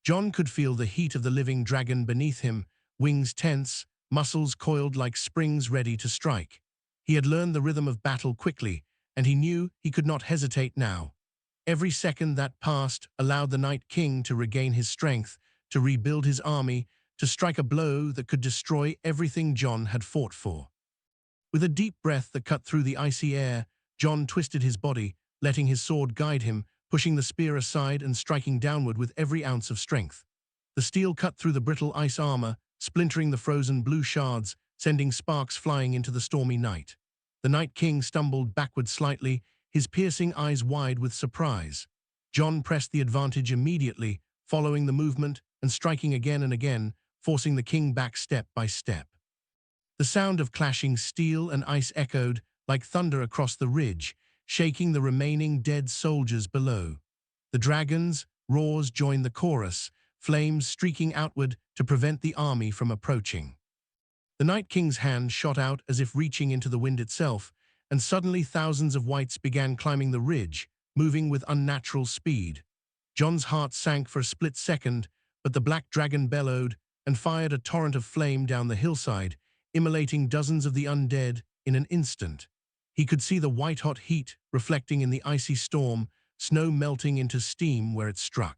Jon could feel the heat of the living dragon beneath him, wings tense, muscles coiled like springs ready to strike. He had learned the rhythm of battle quickly, and he knew he could not hesitate now. Every second that passed allowed the Night King to regain his strength, to rebuild his army, to strike a blow that could destroy everything Jon had fought for. With a deep breath that cut through the icy air, Jon twisted his body, letting his sword guide him, pushing the spear aside and striking downward with every ounce of strength. The steel cut through the brittle ice armor, splintering the frozen blue shards, sending sparks flying into the stormy night. The Night King stumbled backward slightly, his piercing eyes wide with surprise. Jon pressed the advantage immediately, following the movement and striking again and again, forcing the king back step by step. The sound of clashing steel and ice echoed like thunder across the ridge, shaking the remaining dead soldiers below. The dragons' roars joined the chorus, flames streaking outward to prevent the army from approaching. The Night King's hand shot out as if reaching into the wind itself, and suddenly thousands of wights began climbing the ridge, moving with unnatural speed. Jon's heart sank for a split second, but the black dragon bellowed and fired a torrent of flame down the hillside, immolating dozens of the undead in an instant. He could see the white-hot heat reflecting in the icy storm, snow melting into steam where it struck.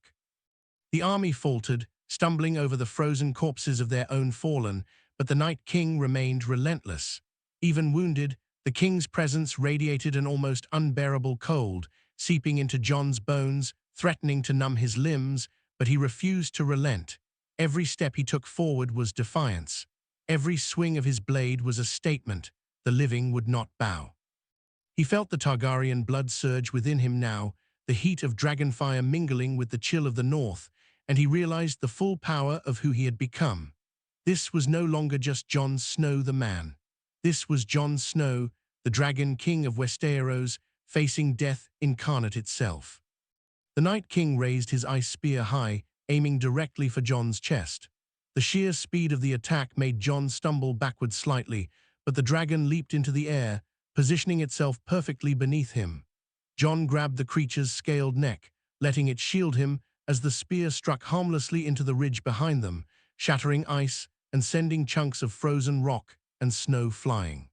The army faltered, stumbling over the frozen corpses of their own fallen, but the Night King remained relentless. Even wounded, the king's presence radiated an almost unbearable cold, seeping into Jon's bones, threatening to numb his limbs, but he refused to relent. Every step he took forward was defiance. Every swing of his blade was a statement. The living would not bow. He felt the Targaryen blood surge within him now, the heat of dragonfire mingling with the chill of the north, and he realized the full power of who he had become. This was no longer just Jon Snow the man. This was Jon Snow, the Dragon King of Westeros, facing death incarnate itself. The Night King raised his ice spear high, aiming directly for Jon's chest. The sheer speed of the attack made Jon stumble backward slightly, but the dragon leaped into the air, positioning itself perfectly beneath him. Jon grabbed the creature's scaled neck, letting it shield him as the spear struck harmlessly into the ridge behind them, shattering ice and sending chunks of frozen rock and snow flying.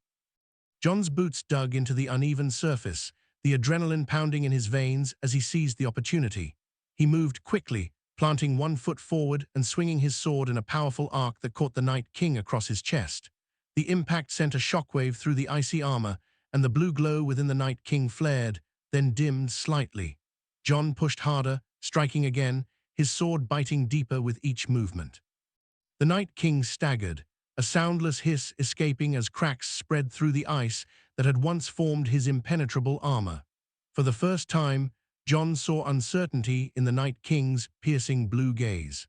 Jon's boots dug into the uneven surface, the adrenaline pounding in his veins as he seized the opportunity. He moved quickly, planting one foot forward and swinging his sword in a powerful arc that caught the Night King across his chest. The impact sent a shockwave through the icy armor, and the blue glow within the Night King flared, then dimmed slightly. Jon pushed harder, striking again, his sword biting deeper with each movement. The Night King staggered, a soundless hiss escaping as cracks spread through the ice that had once formed his impenetrable armor. For the first time, Jon saw uncertainty in the Night King's piercing blue gaze.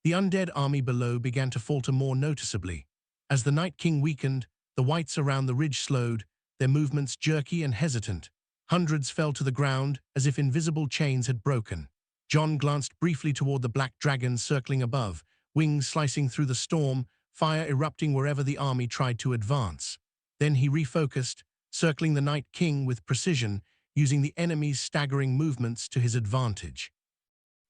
The undead army below began to falter more noticeably. As the Night King weakened, the wights around the ridge slowed, their movements jerky and hesitant. Hundreds fell to the ground as if invisible chains had broken. Jon glanced briefly toward the black dragon circling above, wings slicing through the storm, fire erupting wherever the army tried to advance. Then he refocused, circling the Night King with precision, using the enemy's staggering movements to his advantage.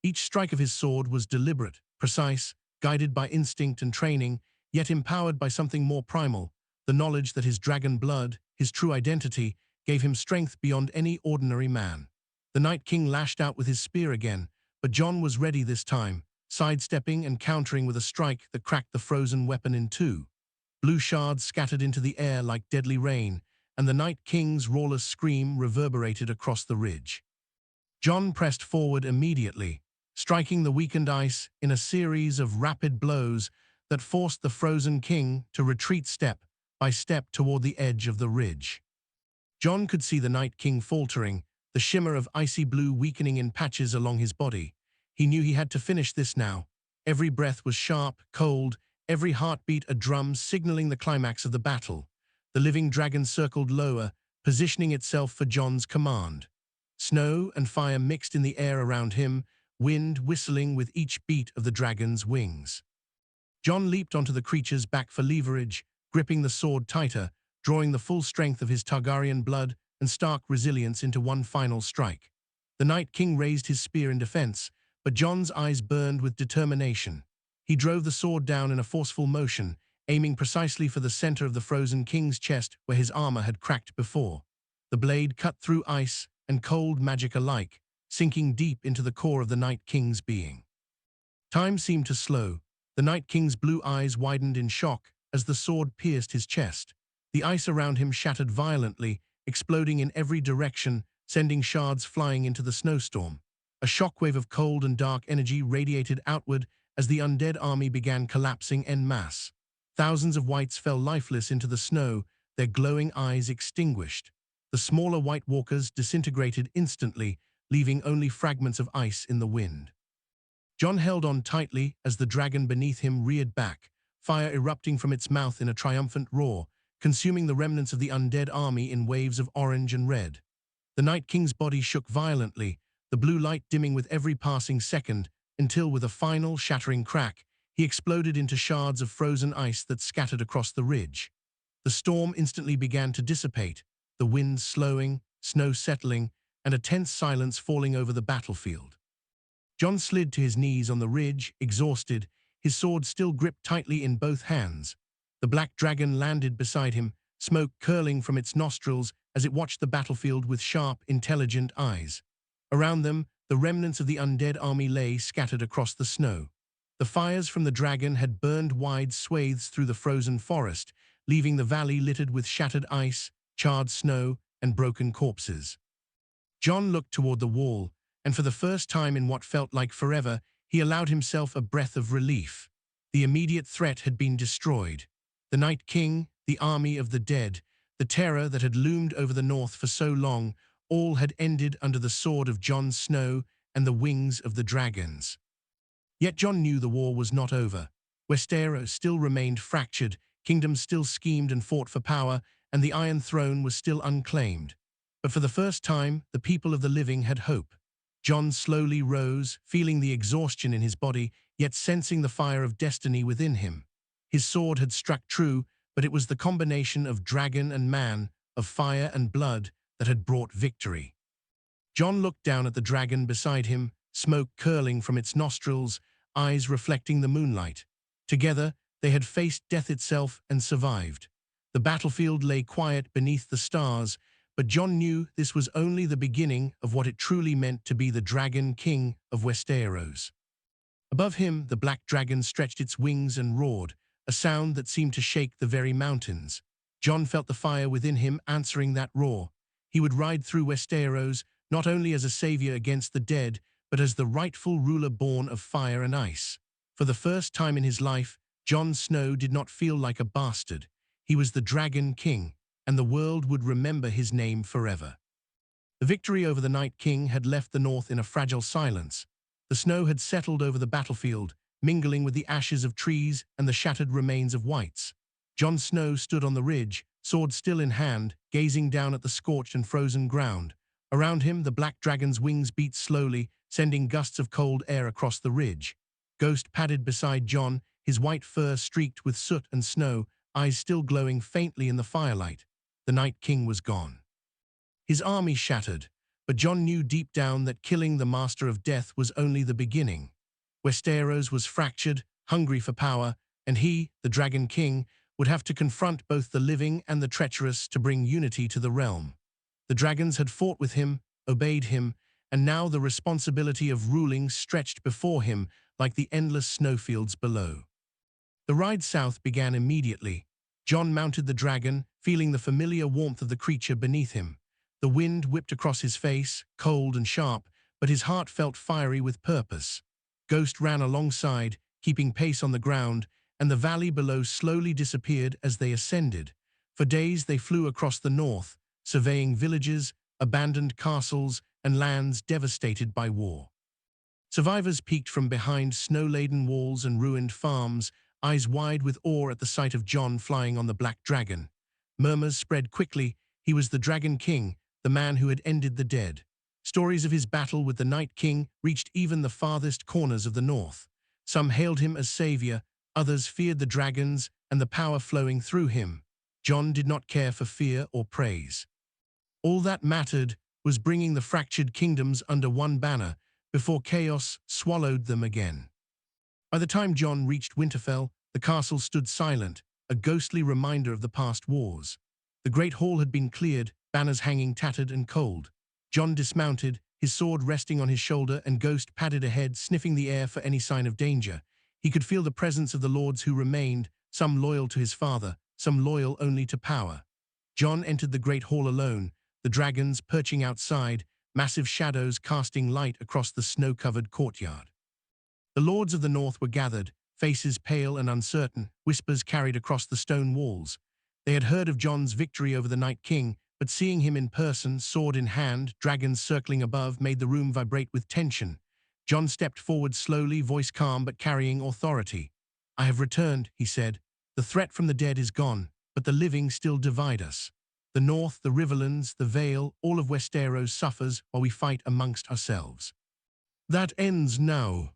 Each strike of his sword was deliberate, precise, guided by instinct and training, yet empowered by something more primal, the knowledge that his dragon blood, his true identity, gave him strength beyond any ordinary man. The Night King lashed out with his spear again, but Jon was ready this time, sidestepping and countering with a strike that cracked the frozen weapon in two. blue shards scattered into the air like deadly rain, and the Night King's rawless scream reverberated across the ridge. Jon pressed forward immediately, striking the weakened ice in a series of rapid blows that forced the frozen king to retreat step by step toward the edge of the ridge. Jon could see the Night King faltering, the shimmer of icy blue weakening in patches along his body. He knew he had to finish this now. Every breath was sharp, cold, every heartbeat a drum signaling the climax of the battle. The living dragon circled lower, positioning itself for Jon's command. Snow and fire mixed in the air around him, wind whistling with each beat of the dragon's wings. Jon leaped onto the creature's back for leverage, gripping the sword tighter, drawing the full strength of his Targaryen blood and Stark resilience into one final strike. The Night King raised his spear in defense, but Jon's eyes burned with determination. He drove the sword down in a forceful motion, aiming precisely for the center of the frozen king's chest where his armor had cracked before. The blade cut through ice and cold magic alike, sinking deep into the core of the Night King's being. Time seemed to slow. The Night King's blue eyes widened in shock as the sword pierced his chest. The ice around him shattered violently, exploding in every direction, sending shards flying into the snowstorm. A shockwave of cold and dark energy radiated outward as the undead army began collapsing en masse. Thousands of wights fell lifeless into the snow, their glowing eyes extinguished. The smaller White Walkers disintegrated instantly, leaving only fragments of ice in the wind. Jon held on tightly as the dragon beneath him reared back, fire erupting from its mouth in a triumphant roar, consuming the remnants of the undead army in waves of orange and red. The Night King's body shook violently, the blue light dimming with every passing second, until with a final, shattering crack, he exploded into shards of frozen ice that scattered across the ridge. The storm instantly began to dissipate, the wind slowing, snow settling, and a tense silence falling over the battlefield. Jon slid to his knees on the ridge, exhausted, his sword still gripped tightly in both hands. The black dragon landed beside him, smoke curling from its nostrils as it watched the battlefield with sharp, intelligent eyes. Around them, the remnants of the undead army lay scattered across the snow. The fires from the dragon had burned wide swathes through the frozen forest, leaving the valley littered with shattered ice, charred snow, and broken corpses. Jon looked toward the wall, and for the first time in what felt like forever, he allowed himself a breath of relief. The immediate threat had been destroyed. The Night King, the army of the dead, the terror that had loomed over the north for so long, all had ended under the sword of Jon Snow and the wings of the dragons. Yet Jon knew the war was not over. Westeros still remained fractured, kingdoms still schemed and fought for power, and the Iron Throne was still unclaimed. But for the first time, the people of the living had hope. Jon slowly rose, feeling the exhaustion in his body, yet sensing the fire of destiny within him. His sword had struck true, but it was the combination of dragon and man, of fire and blood, that had brought victory. Jon looked down at the dragon beside him, smoke curling from its nostrils, eyes reflecting the moonlight. Together, they had faced death itself and survived. The battlefield lay quiet beneath the stars, but Jon knew this was only the beginning of what it truly meant to be the Dragon King of Westeros. Above him, the black dragon stretched its wings and roared, a sound that seemed to shake the very mountains. Jon felt the fire within him answering that roar. He would ride through Westeros, not only as a savior against the dead, but as the rightful ruler born of fire and ice. For the first time in his life, Jon Snow did not feel like a bastard. He was the Dragon King, and the world would remember his name forever. The victory over the Night King had left the north in a fragile silence. The snow had settled over the battlefield, mingling with the ashes of trees and the shattered remains of wights. Jon Snow stood on the ridge, sword still in hand, gazing down at the scorched and frozen ground. Around him, the black dragon's wings beat slowly, sending gusts of cold air across the ridge. Ghost padded beside Jon, his white fur streaked with soot and snow, eyes still glowing faintly in the firelight. The Night King was gone. His army shattered, but Jon knew deep down that killing the Master of Death was only the beginning. Westeros was fractured, hungry for power, and he, the Dragon King, would have to confront both the living and the treacherous to bring unity to the realm. The dragons had fought with him, obeyed him, and now the responsibility of ruling stretched before him like the endless snowfields below. The ride south began immediately. Jon mounted the dragon, feeling the familiar warmth of the creature beneath him. The wind whipped across his face, cold and sharp, but his heart felt fiery with purpose. Ghost ran alongside, keeping pace on the ground, and the valley below slowly disappeared as they ascended. For days they flew across the north, surveying villages, abandoned castles, and lands devastated by war. Survivors peeked from behind snow-laden walls and ruined farms, eyes wide with awe at the sight of Jon flying on the black dragon. Murmurs spread quickly. He was the Dragon King, the man who had ended the dead. Stories of his battle with the Night King reached even the farthest corners of the north. Some hailed him as savior, others feared the dragons and the power flowing through him. Jon did not care for fear or praise. All that mattered was bringing the fractured kingdoms under one banner before chaos swallowed them again. By the time Jon reached Winterfell, the castle stood silent, a ghostly reminder of the past wars. The great hall had been cleared, banners hanging tattered and cold. Jon dismounted, his sword resting on his shoulder, and Ghost padded ahead, sniffing the air for any sign of danger. He could feel the presence of the lords who remained, some loyal to his father, some loyal only to power. Jon entered the great hall alone, the dragons perching outside, massive shadows casting light across the snow-covered courtyard. The lords of the north were gathered, faces pale and uncertain, whispers carried across the stone walls. They had heard of Jon's victory over the Night King, but seeing him in person, sword in hand, dragons circling above, made the room vibrate with tension. Jon stepped forward slowly, voice calm but carrying authority. "I have returned," he said. "The threat from the dead is gone, but the living still divide us. The north, the Riverlands, the Vale, all of Westeros suffers while we fight amongst ourselves. That ends now."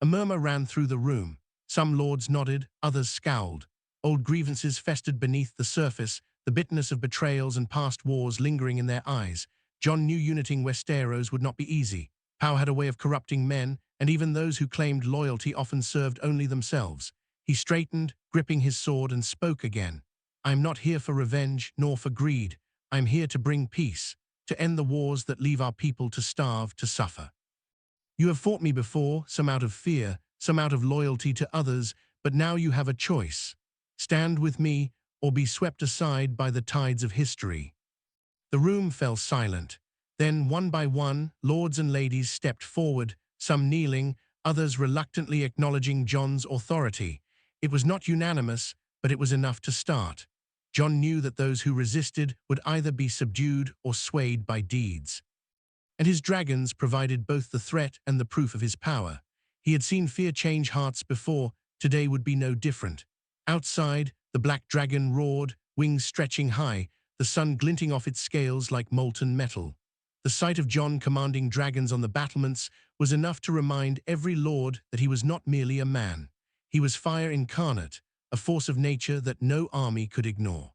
A murmur ran through the room. Some lords nodded, others scowled. Old grievances festered beneath the surface, the bitterness of betrayals and past wars lingering in their eyes. Jon knew uniting Westeros would not be easy. Power had a way of corrupting men, and even those who claimed loyalty often served only themselves. He straightened, gripping his sword, and spoke again. "I am not here for revenge, nor for greed. I am here to bring peace, to end the wars that leave our people to starve, to suffer. You have fought me before, some out of fear, some out of loyalty to others, but now you have a choice. Stand with me, or be swept aside by the tides of history." The room fell silent. Then, one by one, lords and ladies stepped forward, some kneeling, others reluctantly acknowledging Jon's authority. It was not unanimous, but it was enough to start. Jon knew that those who resisted would either be subdued or swayed by deeds. And his dragons provided both the threat and the proof of his power. He had seen fear change hearts before, today would be no different. Outside, the black dragon roared, wings stretching high, the sun glinting off its scales like molten metal. The sight of Jon commanding dragons on the battlements was enough to remind every lord that he was not merely a man. He was fire incarnate, a force of nature that no army could ignore.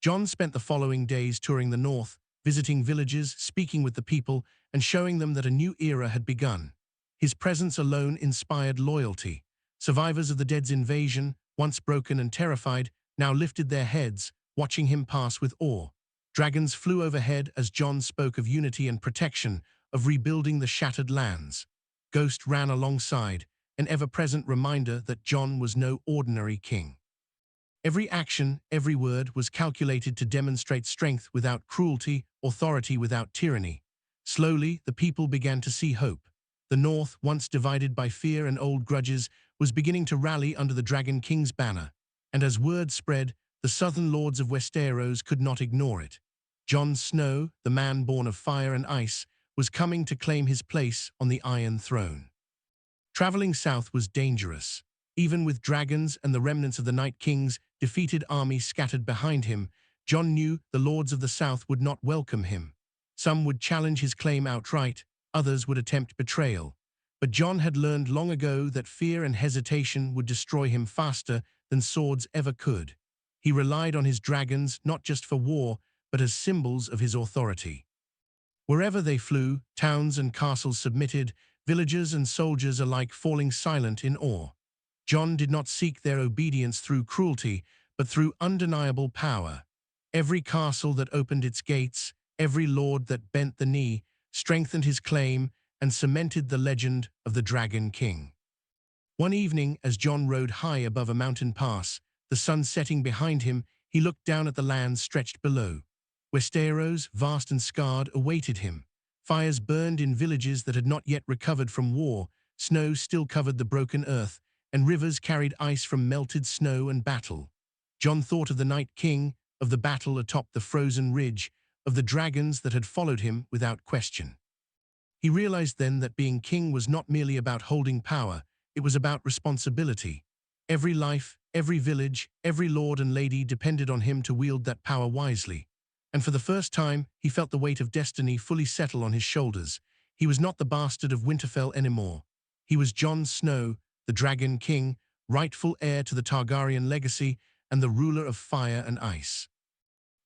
Jon spent the following days touring the north, visiting villages, speaking with the people, and showing them that a new era had begun. His presence alone inspired loyalty. Survivors of the dead's invasion, once broken and terrified, now lifted their heads, watching him pass with awe. Dragons flew overhead as Jon spoke of unity and protection, of rebuilding the shattered lands. Ghost ran alongside, an ever-present reminder that Jon was no ordinary king. Every action, every word was calculated to demonstrate strength without cruelty, authority without tyranny. Slowly, the people began to see hope. The north, once divided by fear and old grudges, was beginning to rally under the Dragon King's banner. And as word spread, the southern lords of Westeros could not ignore it. Jon Snow, the man born of fire and ice, was coming to claim his place on the Iron Throne. Traveling south was dangerous. Even with dragons and the remnants of the Night King's defeated army scattered behind him, Jon knew the lords of the south would not welcome him. Some would challenge his claim outright, others would attempt betrayal. But Jon had learned long ago that fear and hesitation would destroy him faster than swords ever could. He relied on his dragons not just for war, but as symbols of his authority. Wherever they flew, towns and castles submitted, villagers and soldiers alike falling silent in awe. Jon did not seek their obedience through cruelty, but through undeniable power. Every castle that opened its gates, every lord that bent the knee, strengthened his claim and cemented the legend of the Dragon King. One evening, as Jon rode high above a mountain pass, the sun setting behind him, he looked down at the lands stretched below. Westeros, vast and scarred, awaited him. Fires burned in villages that had not yet recovered from war, snow still covered the broken earth, and rivers carried ice from melted snow and battle. Jon thought of the Night King, of the battle atop the frozen ridge, of the dragons that had followed him without question. He realized then that being king was not merely about holding power, it was about responsibility. Every life, every village, every lord and lady depended on him to wield that power wisely. And for the first time, he felt the weight of destiny fully settle on his shoulders. He was not the bastard of Winterfell anymore. He was Jon Snow, the Dragon King, rightful heir to the Targaryen legacy and the ruler of fire and ice.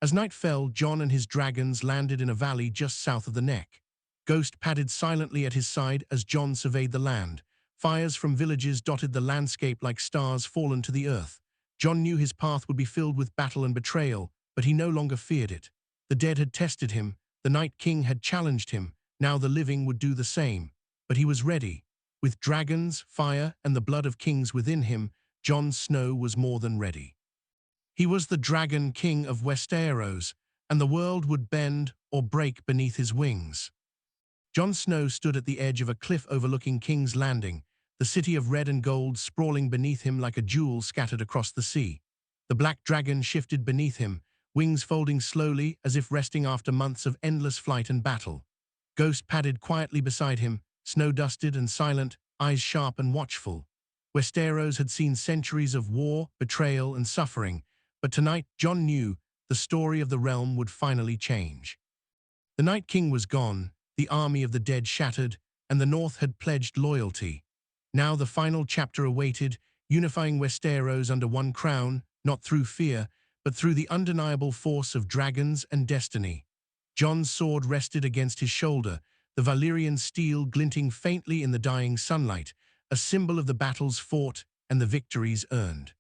As night fell, Jon and his dragons landed in a valley just south of the Neck. Ghost padded silently at his side as Jon surveyed the land. Fires from villages dotted the landscape like stars fallen to the earth. Jon knew his path would be filled with battle and betrayal, but he no longer feared it. The dead had tested him, the Night King had challenged him, now the living would do the same. But he was ready. With dragons, fire, and the blood of kings within him, Jon Snow was more than ready. He was the Dragon King of Westeros, and the world would bend or break beneath his wings. Jon Snow stood at the edge of a cliff overlooking King's Landing, the city of red and gold sprawling beneath him like a jewel scattered across the sea. The black dragon shifted beneath him, wings folding slowly as if resting after months of endless flight and battle. Ghost padded quietly beside him, snow-dusted and silent, eyes sharp and watchful. Westeros had seen centuries of war, betrayal, and suffering, but tonight Jon knew the story of the realm would finally change. The Night King was gone, the army of the dead shattered, and the North had pledged loyalty. Now the final chapter awaited, unifying Westeros under one crown, not through fear, but through the undeniable force of dragons and destiny. Jon's sword rested against his shoulder, the Valyrian steel glinting faintly in the dying sunlight, a symbol of the battles fought and the victories earned.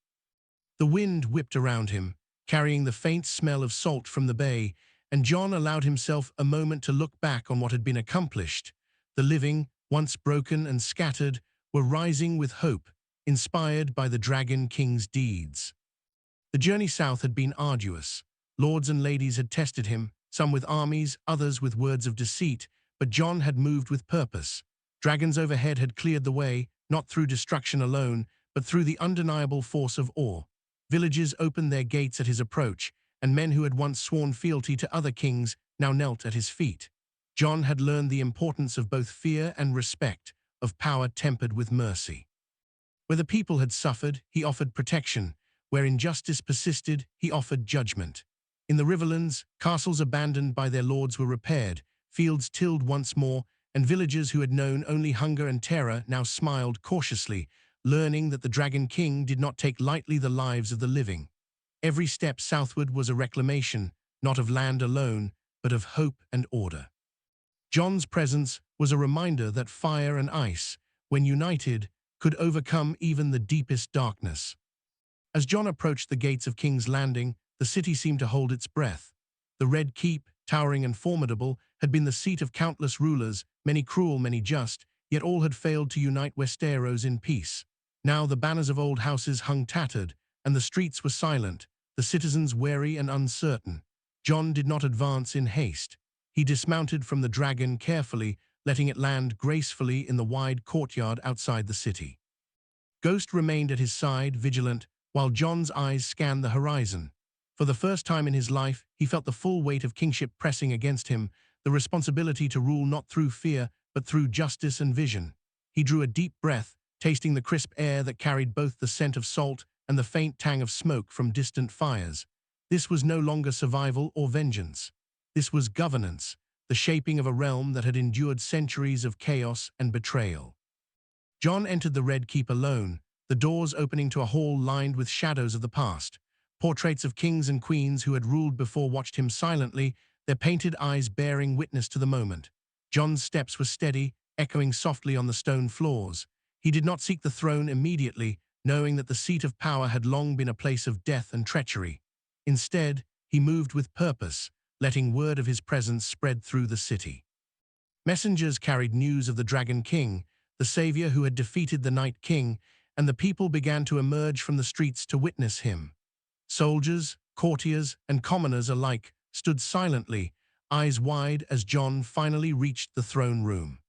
The wind whipped around him, carrying the faint smell of salt from the bay, and Jon allowed himself a moment to look back on what had been accomplished. The living, once broken and scattered, were rising with hope, inspired by the Dragon King's deeds. The journey south had been arduous. Lords and ladies had tested him, some with armies, others with words of deceit, but Jon had moved with purpose. Dragons overhead had cleared the way, not through destruction alone, but through the undeniable force of awe. Villages opened their gates at his approach, and men who had once sworn fealty to other kings now knelt at his feet. Jon had learned the importance of both fear and respect, of power tempered with mercy. Where the people had suffered, he offered protection. Where injustice persisted, he offered judgment. In the Riverlands, castles abandoned by their lords were repaired, fields tilled once more, and villagers who had known only hunger and terror now smiled cautiously, learning that the Dragon King did not take lightly the lives of the living. Every step southward was a reclamation, not of land alone, but of hope and order. Jon's presence was a reminder that fire and ice, when united, could overcome even the deepest darkness. As Jon approached the gates of King's Landing, the city seemed to hold its breath. The Red Keep, towering and formidable, had been the seat of countless rulers, many cruel, many just, yet all had failed to unite Westeros in peace. Now the banners of old houses hung tattered, and the streets were silent, the citizens wary and uncertain. Jon did not advance in haste. He dismounted from the dragon carefully, letting it land gracefully in the wide courtyard outside the city. Ghost remained at his side, vigilant, while Jon's eyes scanned the horizon. For the first time in his life, he felt the full weight of kingship pressing against him, the responsibility to rule not through fear, but through justice and vision. He drew a deep breath, tasting the crisp air that carried both the scent of salt and the faint tang of smoke from distant fires. This was no longer survival or vengeance. This was governance, the shaping of a realm that had endured centuries of chaos and betrayal. Jon entered the Red Keep alone, the doors opening to a hall lined with shadows of the past. Portraits of kings and queens who had ruled before watched him silently, their painted eyes bearing witness to the moment. Jon's steps were steady, echoing softly on the stone floors. He did not seek the throne immediately, knowing that the seat of power had long been a place of death and treachery. Instead, he moved with purpose, letting word of his presence spread through the city. Messengers carried news of the Dragon King, the savior who had defeated the Night King, and the people began to emerge from the streets to witness him. Soldiers, courtiers, and commoners alike stood silently, eyes wide as Jon finally reached the throne room.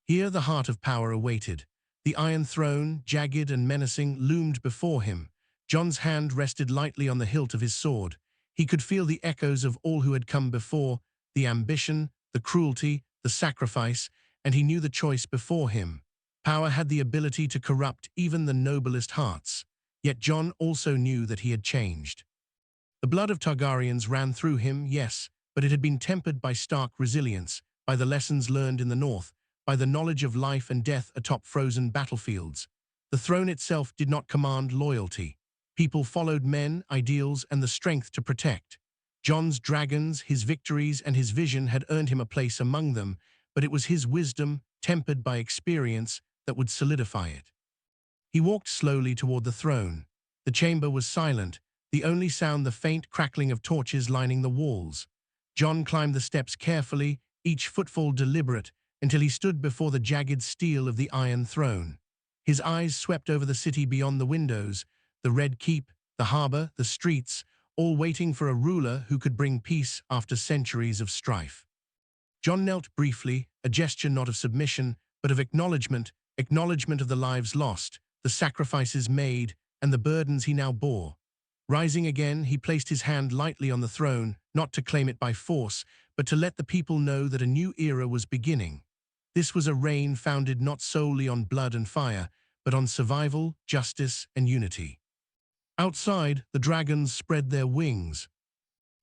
Here the heart of power awaited. The Iron Throne, jagged and menacing, loomed before him. Jon's hand rested lightly on the hilt of his sword. He could feel the echoes of all who had come before, the ambition, the cruelty, the sacrifice, and he knew the choice before him. Power had the ability to corrupt even the noblest hearts. Yet Jon also knew that he had changed. The blood of Targaryens ran through him, yes, but it had been tempered by stark resilience, by the lessons learned in the north, by the knowledge of life and death atop frozen battlefields. The throne itself did not command loyalty. People followed men, ideals, and the strength to protect. Jon's dragons, his victories, and his vision had earned him a place among them, but it was his wisdom, tempered by experience, that would solidify it. He walked slowly toward the throne. The chamber was silent, the only sound the faint crackling of torches lining the walls. Jon climbed the steps carefully, each footfall deliberate, until he stood before the jagged steel of the Iron Throne. His eyes swept over the city beyond the windows, the Red Keep, the harbor, the streets, all waiting for a ruler who could bring peace after centuries of strife. Jon knelt briefly, a gesture not of submission, but of acknowledgement of the lives lost, the sacrifices made, and the burdens he now bore. Rising again, he placed his hand lightly on the throne, not to claim it by force, but to let the people know that a new era was beginning. This was a reign founded not solely on blood and fire, but on survival, justice, and unity. Outside, the dragons spread their wings,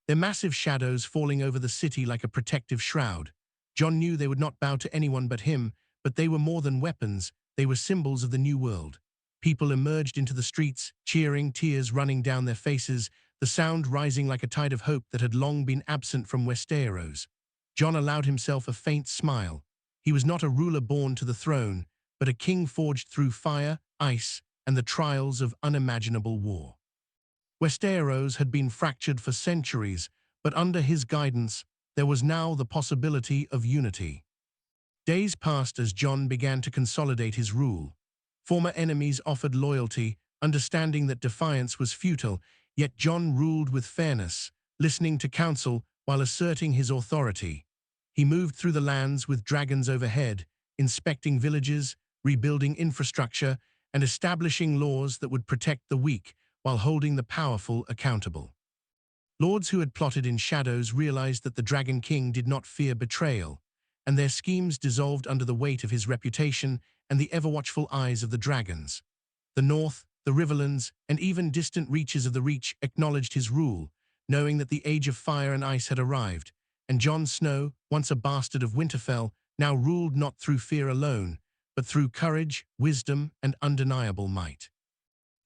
their massive shadows falling over the city like a protective shroud. Jon knew they would not bow to anyone but him, but they were more than weapons, they were symbols of the new world. People emerged into the streets, cheering, tears running down their faces, the sound rising like a tide of hope that had long been absent from Westeros. Jon allowed himself a faint smile. He was not a ruler born to the throne, but a king forged through fire, ice, and the trials of unimaginable war. Westeros had been fractured for centuries, but under his guidance, there was now the possibility of unity. Days passed as Jon began to consolidate his rule. Former enemies offered loyalty, understanding that defiance was futile, yet Jon ruled with fairness, listening to counsel while asserting his authority. He moved through the lands with dragons overhead, inspecting villages, rebuilding infrastructure, and establishing laws that would protect the weak while holding the powerful accountable. Lords who had plotted in shadows realized that the Dragon King did not fear betrayal, and their schemes dissolved under the weight of his reputation and the ever-watchful eyes of the dragons. The North, the Riverlands, and even distant reaches of the Reach acknowledged his rule, knowing that the age of fire and ice had arrived, and Jon Snow, once a bastard of Winterfell, now ruled not through fear alone, but through courage, wisdom, and undeniable might.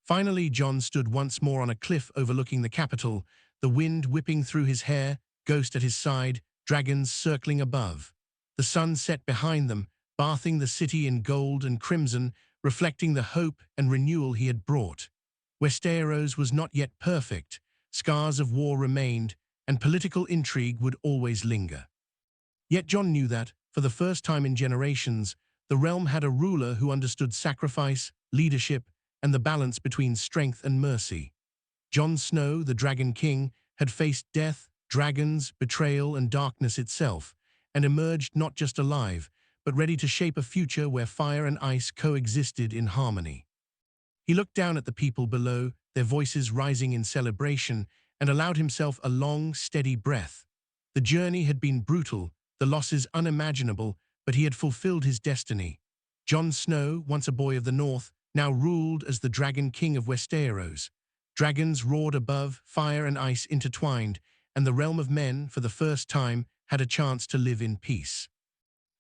Finally, Jon stood once more on a cliff overlooking the capital, the wind whipping through his hair, Ghost at his side, dragons circling above. The sun set behind them, bathing the city in gold and crimson, reflecting the hope and renewal he had brought. Westeros was not yet perfect, scars of war remained, and political intrigue would always linger. Yet Jon knew that, for the first time in generations, the realm had a ruler who understood sacrifice, leadership, and the balance between strength and mercy. Jon Snow, the Dragon King, had faced death, dragons, betrayal, and darkness itself, and emerged not just alive, but ready to shape a future where fire and ice coexisted in harmony. He looked down at the people below, their voices rising in celebration, and allowed himself a long, steady breath. The journey had been brutal, the losses unimaginable, but he had fulfilled his destiny. Jon Snow, once a boy of the North, now ruled as the Dragon King of Westeros. Dragons roared above, fire and ice intertwined, and the realm of men, for the first time, had a chance to live in peace.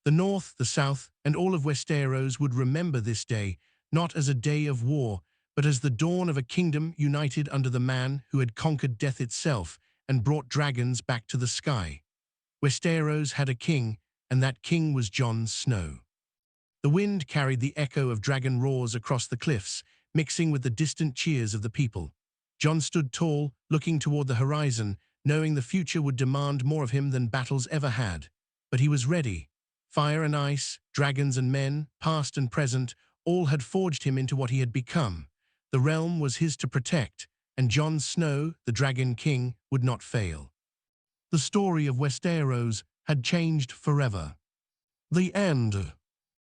The North, the South, and all of Westeros would remember this day, not as a day of war, but as the dawn of a kingdom united under the man who had conquered death itself and brought dragons back to the sky. Westeros had a king, and that king was Jon Snow. The wind carried the echo of dragon roars across the cliffs, mixing with the distant cheers of the people. Jon stood tall, looking toward the horizon, knowing the future would demand more of him than battles ever had. But he was ready. Fire and ice, dragons and men, past and present, all had forged him into what he had become. The realm was his to protect, and Jon Snow, the Dragon King, would not fail. The story of Westeros had changed forever. The end.